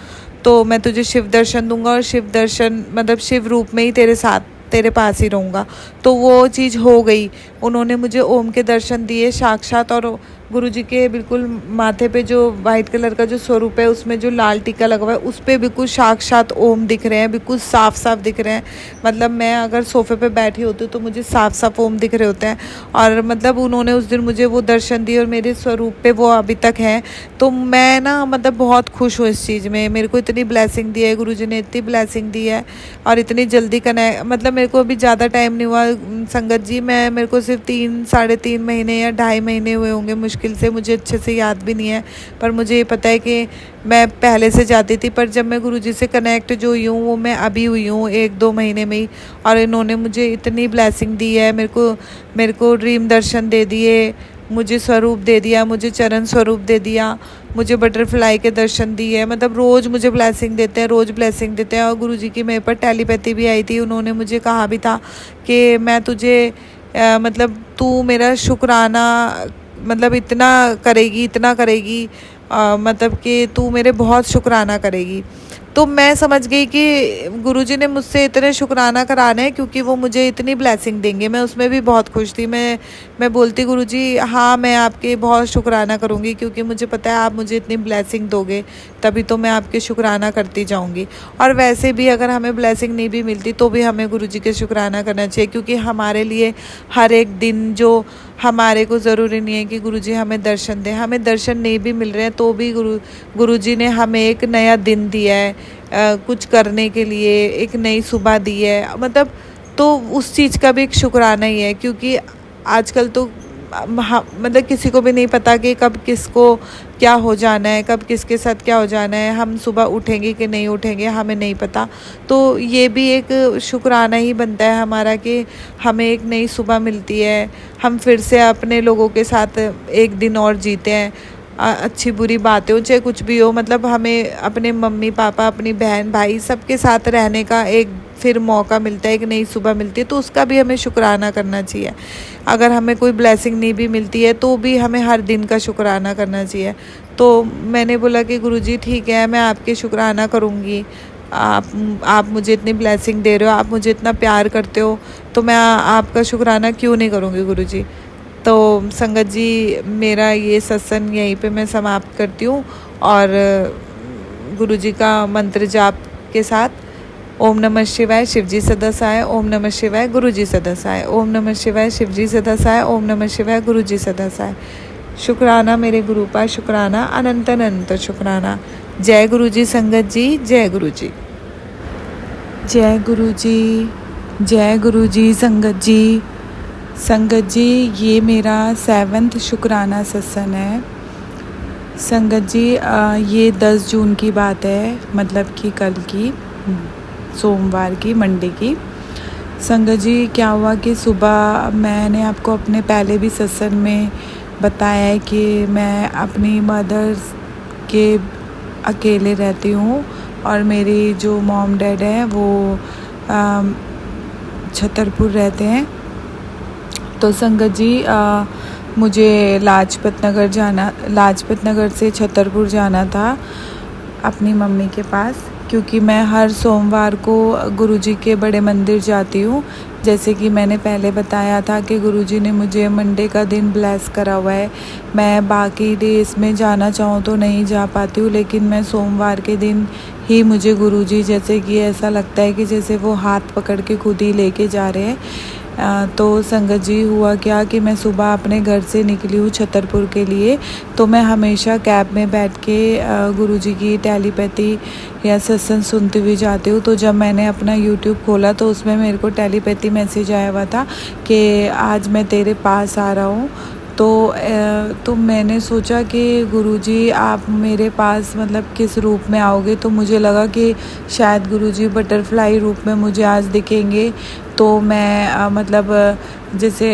तो मैं तुझे शिव दर्शन दूंगा और शिव दर्शन मतलब शिव रूप में ही तेरे साथ तेरे पास ही रहूँगा। तो वो चीज़ हो गई, उन्होंने मुझे ओम के दर्शन दिए साक्षात, और गुरुजी के बिल्कुल माथे पे जो वाइट कलर का जो स्वरूप है उसमें जो लाल टीका लगा हुआ है उस पर बिल्कुल साक्षात ओम दिख रहे हैं, बिल्कुल साफ साफ दिख रहे हैं। मतलब मैं अगर सोफे पे बैठी होती हूँ तो मुझे साफ साफ ओम दिख रहे होते हैं। और मतलब उन्होंने उस दिन मुझे वो दर्शन दिए और मेरे स्वरूप पे वो अभी तक हैं। तो मैं ना मतलब बहुत खुश हूँ इस चीज़ में, मेरे को इतनी ब्लेसिंग दी है गुरुजी ने, इतनी ब्लेसिंग दी है और इतनी जल्दी कनेक्ट, मतलब मेरे को अभी ज़्यादा टाइम नहीं हुआ संगत जी, मेरे को सिर्फ 3-3.5 महीने या 2.5 महीने हुए होंगे मुश्किल से, मुझे अच्छे से याद भी नहीं है, पर मुझे ये पता है कि मैं पहले से जाती थी। पर जब मैं गुरुजी से कनेक्ट जो हुई हूँ वो मैं अभी हुई हूँ 1-2 महीने में ही, और इन्होंने मुझे इतनी ब्लेसिंग दी है, मेरे को ड्रीम दर्शन दे दिए, मुझे स्वरूप दे दिया, मुझे चरण स्वरूप दे दिया, मुझे बटरफ्लाई के दर्शन दिए, मतलब रोज़ मुझे ब्लेसिंग देते हैं, रोज़ ब्लेसिंग देते हैं। और गुरुजी की मेरे पर टेलीपैथी भी आई थी, उन्होंने मुझे कहा भी था कि मैं तुझे मतलब तू मेरा शुक्राना मतलब इतना करेगी मतलब कि तू मेरे बहुत शुक्राना करेगी। तो मैं समझ गई कि गुरुजी ने मुझसे इतने शुक्राना कराने हैं क्योंकि वो मुझे इतनी ब्लेसिंग देंगे। मैं उसमें भी बहुत खुश थी। मैं बोलती गुरुजी हाँ मैं आपके बहुत शुक्राना करूँगी क्योंकि मुझे पता है आप मुझे इतनी ब्लेसिंग दोगे, तभी तो मैं आपके शुक्राना करती जाऊँगी। और वैसे भी अगर हमें ब्लेसिंग नहीं भी मिलती तो भी हमें गुरुजी के शुक्राना करना चाहिए, क्योंकि हमारे लिए हर एक दिन जो हमारे को ज़रूरी नहीं है कि गुरुजी हमें दर्शन दें, हमें दर्शन नहीं भी मिल रहे हैं तो भी गुरुजी ने हमें एक नया दिन दिया है कुछ करने के लिए, एक नई सुबह दी है, मतलब तो उस चीज़ का भी एक शुक्राना ही है। क्योंकि आजकल तो मतलब किसी को भी नहीं पता कि कब किसको क्या हो जाना है, कब किसके साथ क्या हो जाना है, हम सुबह उठेंगे कि नहीं उठेंगे हमें नहीं पता। तो ये भी एक शुक्राना ही बनता है हमारा कि हमें एक नई सुबह मिलती है, हम फिर से अपने लोगों के साथ एक दिन और जीते हैं, अच्छी बुरी बातें हो चाहे कुछ भी हो, मतलब हमें अपने मम्मी पापा अपनी बहन भाई सबके साथ रहने का एक फिर मौका मिलता है, एक नई सुबह मिलती है, तो उसका भी हमें शुक्राना करना चाहिए। अगर हमें कोई ब्लेसिंग नहीं भी मिलती है तो भी हमें हर दिन का शुक्राना करना चाहिए। तो मैंने बोला कि गुरुजी ठीक है मैं आपके शुक्राना करूँगी, आप मुझे इतनी ब्लेसिंग दे रहे हो, आप मुझे इतना प्यार करते हो, तो मैं आपका शुक्राना क्यों नहीं करूँगी गुरुजी। तो संगत जी मेरा ये सत्संग यहीं पे मैं समाप्त करती हूँ और गुरुजी का मंत्र जाप के साथ ओम नमः शिवाय शिवजी सदा सहाय, ओम नमः शिवाय गुरुजी सदा सहाय, ओम नमः शिवाय शिवजी सदा सहाय, ओम नमः शिवाय गुरुजी सदा सहाय। शुक्राना मेरे गुरु पर, शुक्राना अनंत अनंत शुक्राना। जय गुरुजी संगत जी, जय गुरुजी, जय गुरुजी, जय गुरुजी संगत जी। संगत जी ये मेरा 7वां शुक्राना सत्संग है संगत जी ये 10 जून की बात है, मतलब कि कल की, सोमवार की, मंडे की। संगत जी क्या हुआ कि सुबह मैंने आपको अपने पहले भी सत्संग में बताया है कि मैं अपनी मदर के अकेले रहती हूँ और मेरी जो मॉम डैड है वो छतरपुर रहते हैं। तो संगत जी मुझे लाजपत नगर से छतरपुर जाना था अपनी मम्मी के पास, क्योंकि मैं हर सोमवार को गुरुजी के बड़े मंदिर जाती हूँ। जैसे कि मैंने पहले बताया था कि गुरुजी ने मुझे मंडे का दिन ब्लेस करा हुआ है। मैं बाकी डेज में जाना चाहूँ तो नहीं जा पाती हूँ, लेकिन मैं सोमवार के दिन ही मुझे गुरुजी जैसे कि ऐसा लगता है कि जैसे वो हाथ पकड़ के खुद ही लेके जा रहे हैं। तो संगत जी हुआ क्या कि मैं सुबह अपने घर से निकली हूँ छतरपुर के लिए। तो मैं हमेशा कैब में बैठ के गुरुजी की टेलीपैथी या सत्संग सुनती हुई जाती हूँ। तो जब मैंने अपना यूट्यूब खोला तो उसमें मेरे को टेलीपैथी मैसेज आया हुआ था कि आज मैं तेरे पास आ रहा हूँ। तो मैंने सोचा कि गुरुजी आप मेरे पास मतलब किस रूप में आओगे। तो मुझे लगा कि शायद गुरुजी बटरफ्लाई रूप में मुझे आज दिखेंगे। तो मैं मतलब जैसे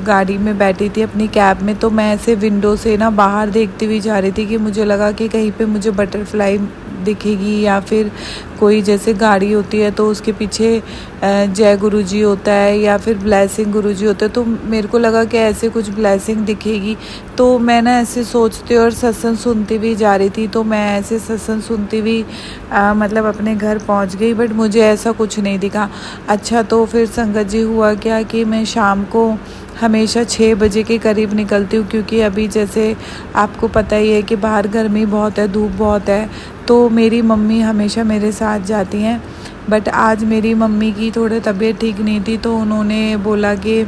गाड़ी में बैठी थी अपनी कैब में, तो मैं ऐसे विंडो से ना बाहर देखती हुई जा रही थी कि मुझे लगा कि कहीं पे मुझे बटरफ्लाई दिखेगी या फिर कोई जैसे गाड़ी होती है तो उसके पीछे जय गुरुजी होता है या फिर ब्लेसिंग गुरुजी होता है। तो मेरे को लगा कि ऐसे कुछ ब्लेसिंग दिखेगी। तो मैं ना ऐसे सोचते और सत्संग सुनती हुई जा रही थी। तो मैं ऐसे सत्संग सुनती हुई मतलब अपने घर पहुंच गई, बट मुझे ऐसा कुछ नहीं दिखा। अच्छा, तो फिर संगत जी हुआ क्या कि मैं शाम को हमेशा 6 बजे के करीब निकलती हूँ, क्योंकि अभी जैसे आपको पता ही है कि बाहर गर्मी बहुत है, धूप बहुत है। तो मेरी मम्मी हमेशा मेरे साथ जाती हैं, बट आज मेरी मम्मी की थोड़ी तबीयत ठीक नहीं थी, तो उन्होंने बोला कि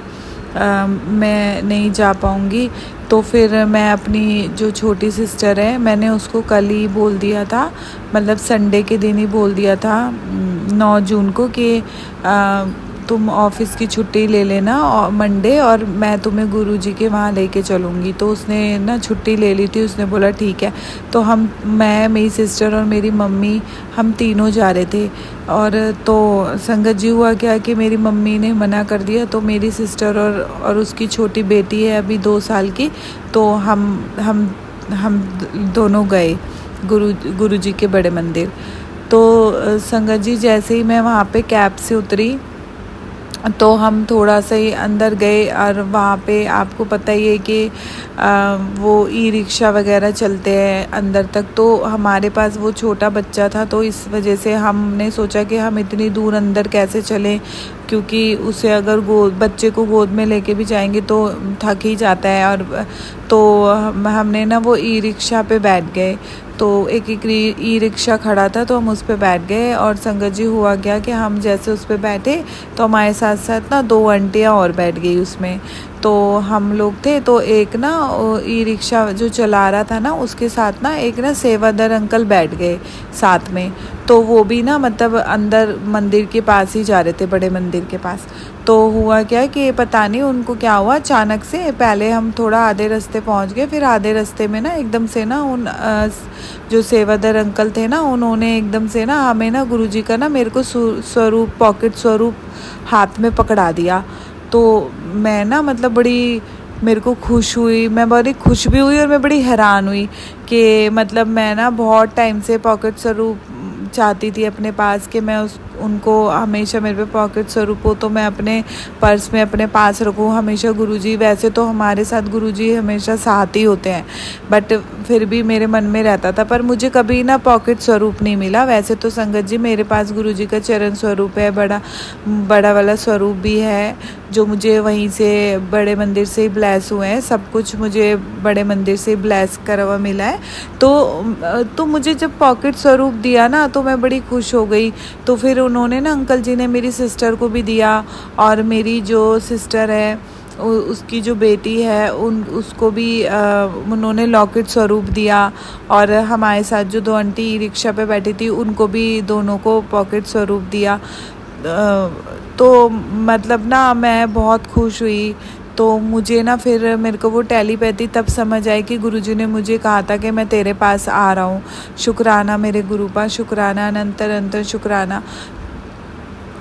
मैं नहीं जा पाऊँगी। तो फिर मैं अपनी जो छोटी सिस्टर है मैंने उसको कल ही बोल दिया था, मतलब संडे के दिन ही बोल दिया था 9 जून को कि तुम ऑफिस की छुट्टी ले लेना मंडे और मैं तुम्हें गुरुजी के वहाँ लेके चलूँगी। तो उसने ना छुट्टी ले ली थी, उसने बोला ठीक है। तो मैं मेरी सिस्टर और मेरी मम्मी हम तीनों जा रहे थे। और तो संगत जी हुआ क्या कि मेरी मम्मी ने मना कर दिया। तो मेरी सिस्टर और उसकी छोटी बेटी है अभी 2 साल की, तो हम दोनों गए गुरुजी के बड़े मंदिर। तो संगत जी जैसे ही मैं वहाँ पे कैब से उतरी तो हम थोड़ा सा ही अंदर गए और वहाँ पे आपको पता ही है कि वो ई रिक्शा वगैरह चलते हैं अंदर तक। तो हमारे पास वो छोटा बच्चा था, तो इस वजह से हमने सोचा कि हम इतनी दूर अंदर कैसे चलें, क्योंकि उसे अगर बच्चे को गोद में लेके भी जाएंगे तो थक ही जाता है। और तो हमने ना वो ई रिक्शा पे बैठ गए। तो एक ई रिक्शा खड़ा था तो हम उस पर बैठ गए। और संगत जी हुआ क्या कि हम जैसे उस पर बैठे तो हमारे साथ साथ ना 2 आंटियाँ और बैठ गई उसमें। तो हम लोग थे, तो एक ना ई रिक्शा जो चला रहा था ना उसके साथ ना एक ना सेवादार अंकल बैठ गए साथ में। तो वो भी ना मतलब अंदर मंदिर के पास ही जा रहे थे, बड़े मंदिर के पास। तो हुआ क्या कि पता नहीं उनको क्या हुआ, अचानक से पहले हम थोड़ा आधे रास्ते पहुंच गए, फिर आधे रास्ते में ना एकदम से ना उन जो सेवादार अंकल थे ना उन्होंने एकदम से ना हमें ना गुरुजी का ना मेरे को स्वरूप पॉकेट स्वरूप हाथ में पकड़ा दिया। तो मैं ना मतलब बड़ी मेरे को खुश हुई, मैं बड़ी खुश भी हुई और मैं बड़ी हैरान हुई कि मतलब मैं ना बहुत टाइम से पॉकेट स्वरूप चाहती थी अपने पास कि मैं उनको हमेशा मेरे पे पॉकेट स्वरूप हो, तो मैं अपने पर्स में अपने पास रखूँ हमेशा गुरुजी। वैसे तो हमारे साथ गुरुजी हमेशा साथ ही होते हैं, बट फिर भी मेरे मन में रहता था, पर मुझे कभी ना पॉकेट स्वरूप नहीं मिला। वैसे तो संगत जी मेरे पास गुरुजी का चरण स्वरूप है, बड़ा वाला स्वरूप भी है जो मुझे वहीं से बड़े मंदिर से ही ब्लेस हुए हैं। सब कुछ मुझे बड़े मंदिर से ब्लेस करा हुआ मिला है। तो मुझे जब पॉकेट स्वरूप दिया ना तो मैं बड़ी खुश हो गई। तो फिर उन्होंने ना अंकल जी ने मेरी सिस्टर को भी दिया, और मेरी जो सिस्टर है उसकी जो बेटी है उसको भी उन्होंने लॉकेट स्वरूप दिया। और हमारे साथ जो 2 आंटी ई रिक्शा पे बैठी थी उनको भी दोनों को पॉकेट स्वरूप दिया। तो मतलब ना मैं बहुत खुश हुई। तो मुझे ना फिर मेरे को वो टेलीपैथी तब समझ आई कि गुरुजी ने मुझे कहा था कि मैं तेरे पास आ रहा हूँ। शुक्राना मेरे गुरु पास, शुक्राना अनंतर अंतर शुक्राना,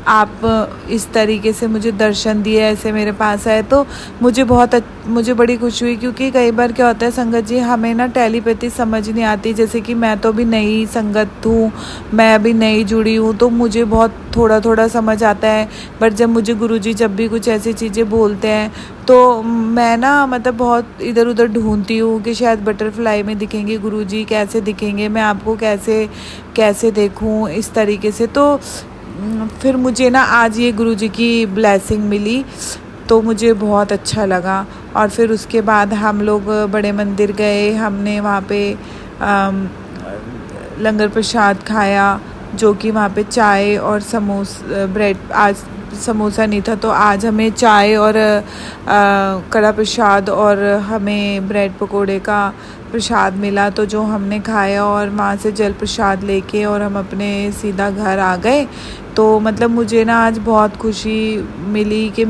आप इस तरीके से मुझे दर्शन दिए, ऐसे मेरे पास आए। तो मुझे बड़ी खुशी हुई, क्योंकि कई बार क्या होता है संगत जी, हमें ना टेलीपैथी समझ नहीं आती। जैसे कि मैं तो अभी नई संगत हूँ, मैं अभी नई जुड़ी हूँ, तो मुझे बहुत थोड़ा थोड़ा समझ आता है। बट जब मुझे गुरुजी जब भी कुछ ऐसी चीज़ें बोलते हैं तो मैं ना मतलब बहुत इधर उधर ढूंढती हूँ कि शायद बटरफ्लाई में दिखेंगे गुरुजी, कैसे दिखेंगे, मैं आपको कैसे कैसे देखूँ, इस तरीके से। तो फिर मुझे ना आज ये गुरुजी की ब्लेसिंग मिली, तो मुझे बहुत अच्छा लगा। और फिर उसके बाद हम लोग बड़े मंदिर गए, हमने वहाँ पे लंगर प्रसाद खाया, जो कि वहाँ पे चाय और ब्रेड, आज समोसा नहीं था तो आज हमें चाय और कड़ा प्रसाद और हमें ब्रेड पकोड़े का प्रसाद मिला। तो जो हमने खाया और वहाँ से जल प्रसाद लेके और हम अपने सीधा घर आ गए। तो मतलब मुझे ना आज बहुत खुशी मिली कि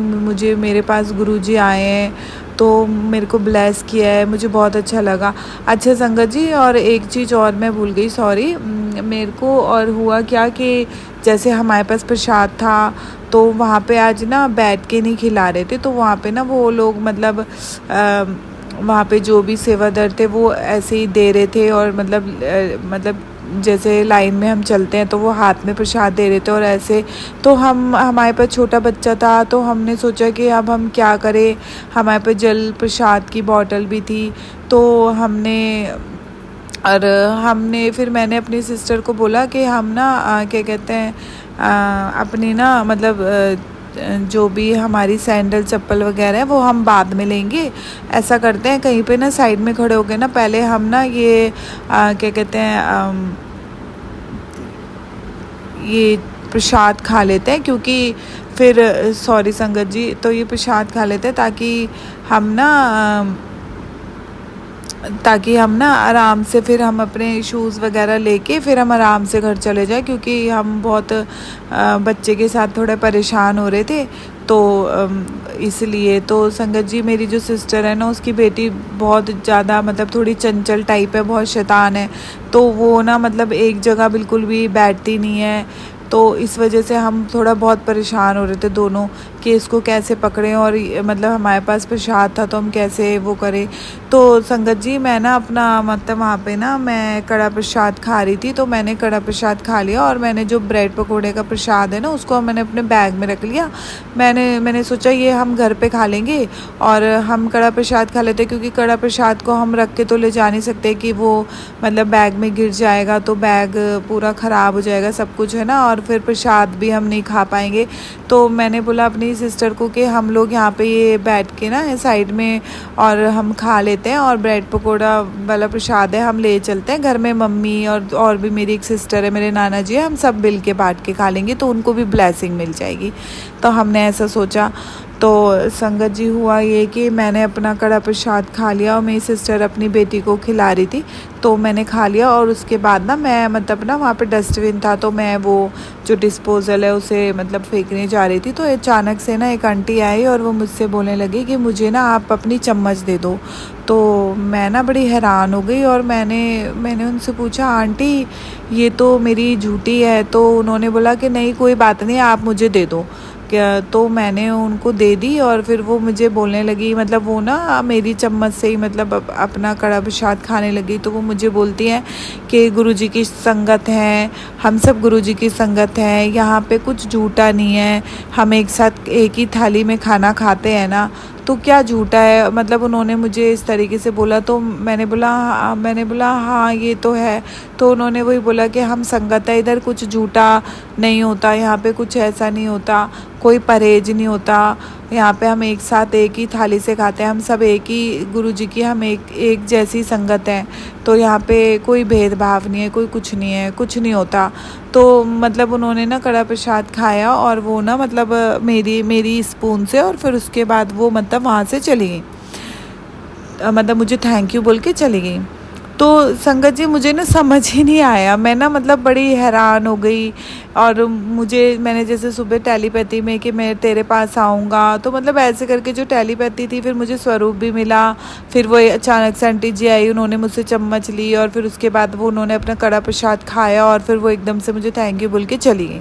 मेरे पास गुरुजी आए हैं, तो मेरे को ब्लेस किया है, मुझे बहुत अच्छा लगा। अच्छा संगत जी, और एक चीज़ और मैं भूल गई, सॉरी, मेरे को और हुआ क्या कि जैसे हमारे पास प्रसाद था तो वहाँ पे आज ना बैठ के नहीं खिला रहे थे। तो वहाँ पे ना वो लोग मतलब वहाँ पे जो भी सेवादार थे वो ऐसे ही दे रहे थे, और मतलब जैसे लाइन में हम चलते हैं तो वो हाथ में प्रसाद दे रहे थे और ऐसे। तो हमारे पास छोटा बच्चा था, तो हमने सोचा कि अब हम क्या करें, हमारे पास जल प्रसाद की बॉटल भी थी। तो हमने फिर मैंने अपनी सिस्टर को बोला कि हम ना क्या कहते हैं अपनी ना मतलब जो भी हमारी सैंडल चप्पल वगैरह है वो हम बाद में लेंगे। ऐसा करते हैं, कहीं पे ना साइड में खड़े हो गए ना, पहले हम ना ये क्या कहते हैं ये प्रसाद खा लेते हैं, क्योंकि फिर सॉरी संगत जी, तो ये प्रसाद खा लेते हैं ताकि हम ना आराम से फिर हम अपने शूज़ वगैरह लेके फिर हम आराम से घर चले जाए, क्योंकि हम बहुत बच्चे के साथ थोड़े परेशान हो रहे थे। तो इसलिए तो संगत जी, मेरी जो सिस्टर है ना, उसकी बेटी बहुत ज़्यादा मतलब थोड़ी चंचल टाइप है, बहुत शैतान है। तो वो ना मतलब एक जगह बिल्कुल भी बैठती नहीं है। तो इस वजह से हम थोड़ा बहुत परेशान हो रहे थे दोनों कि इसको कैसे पकड़ें, और मतलब हमारे पास प्रसाद था तो हम कैसे वो करें। तो संगत जी, मैं ना अपना मतलब वहाँ पे ना मैं कड़ा प्रसाद खा रही थी, तो मैंने कड़ा प्रसाद खा लिया और मैंने जो ब्रेड पकोड़े का प्रसाद है ना उसको मैंने अपने बैग में रख लिया। मैंने सोचा ये हम घर पे खा लेंगे और हम कड़ा प्रसाद खा लेते, क्योंकि कड़ा प्रसाद को हम रख के तो ले जा नहीं सकते कि वो मतलब बैग में गिर जाएगा तो बैग पूरा ख़राब हो जाएगा, सब कुछ है ना, और फिर प्रसाद भी हम नहीं खा पाएंगे। तो मैंने बोला अपनी सिस्टर को कि हम लोग यहाँ पे ये बैठ के ना साइड में और हम खा लेते हैं, और ब्रेड पकोड़ा वाला प्रसाद है हम ले चलते हैं घर में, मम्मी और भी मेरी एक सिस्टर है, मेरे नाना जी है, हम सब मिल के बांट के खा लेंगे तो उनको भी ब्लेसिंग मिल जाएगी। तो हमने ऐसा सोचा। तो संगत जी, हुआ ये कि मैंने अपना कड़ा प्रसाद खा लिया और मेरी सिस्टर अपनी बेटी को खिला रही थी, तो मैंने खा लिया। और उसके बाद ना मैं मतलब ना वहाँ पे डस्टबिन था, तो मैं वो जो डिस्पोज़ल है उसे मतलब फेंकने जा रही थी। तो अचानक से ना एक आंटी आई और वो मुझसे बोलने लगी कि मुझे ना आप अपनी चम्मच दे दो। तो मैं ना बड़ी हैरान हो गई और मैंने उनसे पूछा, आंटी ये तो मेरी झूठी है। तो उन्होंने बोला कि नहीं कोई बात नहीं, आप मुझे दे दो क्या। तो मैंने उनको दे दी और फिर वो मुझे बोलने लगी, मतलब वो ना मेरी चम्मच से ही मतलब अपना कड़ा प्रसाद खाने लगी। तो वो मुझे बोलती हैं कि गुरुजी की संगत है, हम सब गुरुजी की संगत हैं, यहाँ पे कुछ झूठा नहीं है, हम एक साथ एक ही थाली में खाना खाते हैं ना, तो क्या झूठा है। मतलब उन्होंने मुझे इस तरीके से बोला। तो मैंने बोला हाँ ये तो है। तो उन्होंने वही बोला कि हम संगत है, इधर कुछ झूठा नहीं होता, यहाँ पे कुछ ऐसा नहीं होता, कोई परहेज नहीं होता, यहाँ पे हम एक साथ एक ही थाली से खाते हैं, हम सब एक ही गुरुजी की, हम एक जैसी संगत हैं। तो यहाँ पे कोई भेदभाव नहीं है, कोई कुछ नहीं है, कुछ नहीं होता। तो मतलब उन्होंने ना कड़ा प्रसाद खाया और वो ना मतलब मेरी स्पून से, और फिर उसके बाद वो मतलब वहाँ से चली गई, मतलब मुझे थैंक यू बोल के चली गई। तो संगत जी मुझे ना समझ ही नहीं आया, मैं ना मतलब बड़ी हैरान हो गई। और मैंने जैसे सुबह टेलीपैथी में कि मैं तेरे पास आऊँगा, तो मतलब ऐसे करके जो टेलीपैथी थी, फिर मुझे स्वरूप भी मिला। फिर वो अचानक से आंटी जी आई, उन्होंने मुझसे चम्मच ली और फिर उसके बाद वो उन्होंने अपना कड़ा प्रसाद खाया और फिर वो एकदम से मुझे थैंक यू बोल के चली गई।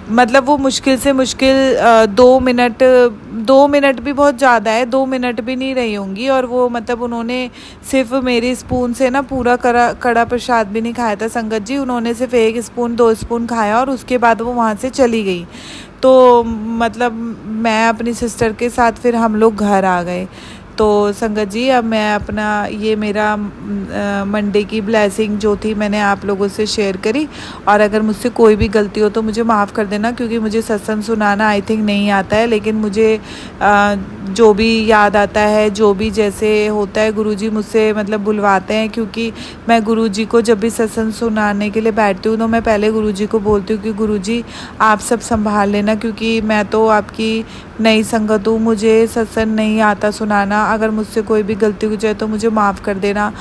मतलब वो मुश्किल से मुश्किल 2 मिनट भी बहुत ज़्यादा है, 2 मिनट भी नहीं रही होंगी। और वो मतलब उन्होंने सिर्फ मेरी स्पून से ना पूरा कड़ा प्रसाद भी नहीं खाया था संगत जी, उन्होंने सिर्फ 1 स्पून 2 स्पून खाया और उसके बाद वो वहाँ से चली गई। तो मतलब मैं अपनी सिस्टर के साथ फिर हम लोग घर आ गए। तो संगत जी अब मैं अपना ये मेरा मंडे की ब्लेसिंग जो थी मैंने आप लोगों से शेयर करी। और अगर मुझसे कोई भी गलती हो तो मुझे माफ़ कर देना, क्योंकि मुझे सत्संग सुनाना आई थिंक नहीं आता है, लेकिन मुझे जो भी याद आता है, जो भी जैसे होता है, गुरुजी मुझसे मतलब बुलवाते हैं। क्योंकि मैं गुरुजी को जब भी सत्संग सुनाने के लिए बैठती हूँ तो मैं पहले गुरुजी को बोलती हूँ कि गुरुजी आप सब संभाल लेना, क्योंकि मैं तो आपकी नई संगत हूँ, मुझे सत्संग नहीं आता सुनाना। अगर मुझसे कोई भी गलती हो जाए तो मुझे माफ़ कर देना।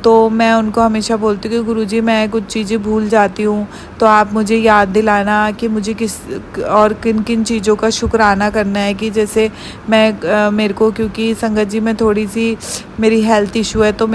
तो मैं उनको हमेशा बोलती हूँ कि गुरुजी मैं कुछ चीज़ें भूल जाती हूँ, तो आप मुझे याद दिलाना कि मुझे किस और किन किन चीज़ों का शुक्राना करना है। कि जैसे मेरे को, क्योंकि संगत जी में थोड़ी सी मेरी हेल्थ इशू है, तो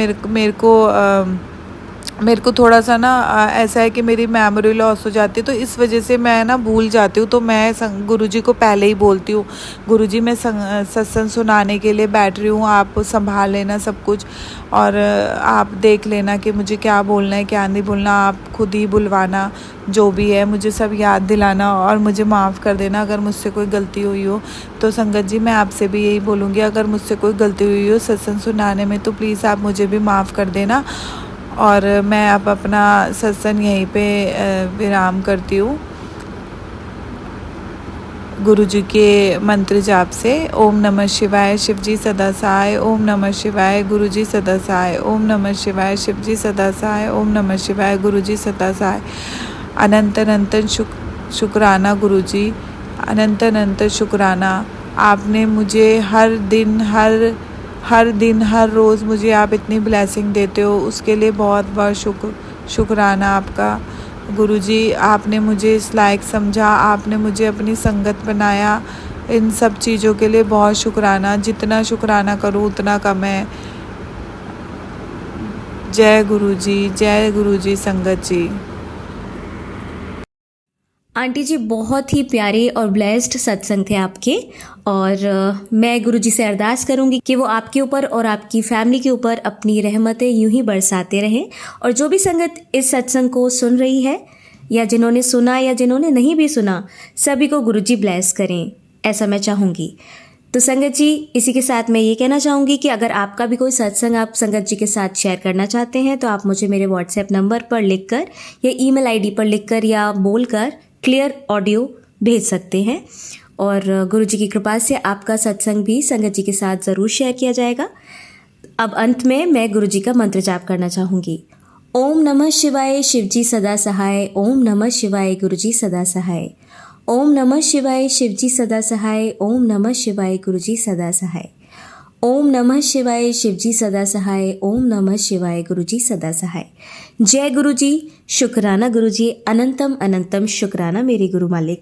मेरे को थोड़ा सा ना ऐसा है कि मेरी मेमोरी लॉस हो जाती है, तो इस वजह से मैं ना भूल जाती हूँ। तो मैं गुरुजी को पहले ही बोलती हूँ, गुरुजी मैं सत्संग सुनाने के लिए बैठ रही हूँ, आप संभाल लेना सब कुछ और आप देख लेना कि मुझे क्या बोलना है क्या नहीं बोलना, आप खुद ही बुलवाना, जो भी है मुझे सब याद दिलाना और मुझे माफ़ कर देना अगर मुझसे कोई गलती हुई हो। तो संगत जी मैं आपसे भी यही बोलूँगी, अगर मुझसे कोई गलती हुई हो सत्संग सुनाने में तो प्लीज़ आप मुझे भी माफ़ कर देना। और मैं अब अपना सत्संग यहीं पे विराम करती हूँ गुरु जी के मंत्र जाप से। ओम नमः शिवाय, शिव जी सदा सहाय। ओम नमः शिवाय, गुरु जी सदा सहाय। ओम नमः शिवाय, शिव जी सदा सहाय। ओम नमः शिवाय, गुरु जी सदा सहाय। अनंत अनंत शुक्राना गुरु जी, अनंत अनंत शुक्राना। आपने मुझे हर दिन हर रोज़ मुझे आप इतनी ब्लेसिंग देते हो, उसके लिए बहुत बहुत शुक्राना आपका गुरुजी। आपने मुझे इस लायक समझा, आपने मुझे अपनी संगत बनाया, इन सब चीज़ों के लिए बहुत शुक्राना। जितना शुक्राना करूँ उतना कम है। जय गुरुजी संगत जी। आंटी जी बहुत ही प्यारे और ब्लेस्ड सत्संग थे आपके, और मैं गुरुजी से अरदास करूंगी कि वो आपके ऊपर और आपकी फैमिली के ऊपर अपनी रहमतें यूं ही बरसाते रहें। और जो भी संगत इस सत्संग को सुन रही है, या जिन्होंने सुना या जिन्होंने नहीं भी सुना, सभी को गुरुजी ब्लेस करें, ऐसा मैं चाहूँगी। तो संगत जी इसी के साथ मैं ये कहना चाहूँगी कि अगर आपका भी कोई सत्संग आप संगत जी के साथ शेयर करना चाहते हैं तो आप मुझे मेरे व्हाट्सएप नंबर पर लिखकर या ईमेल आईडी पर लिखकर या बोलकर क्लियर ऑडियो भेज सकते हैं, और गुरुजी की कृपा से आपका सत्संग भी संगत जी के साथ ज़रूर शेयर किया जाएगा। अब अंत में मैं गुरुजी का मंत्र जाप करना चाहूँगी। ओम नमः शिवाय, शिवजी सदा सहाय। ओम नमः शिवाय, गुरुजी सदा सहाय। ओम नमः शिवाय, शिवजी सदा सहाय। ओम नमः शिवाय, गुरुजी सदा सहाय। ओम नमः शिवाय, शिवजी सदा सहाय। ओम नमः शिवाय, गुरुजी सदा सहाय। जय गुरुजी, शुक्राना गुरुजी, अनंतम अनंतम शुक्राना मेरे गुरु मालिक।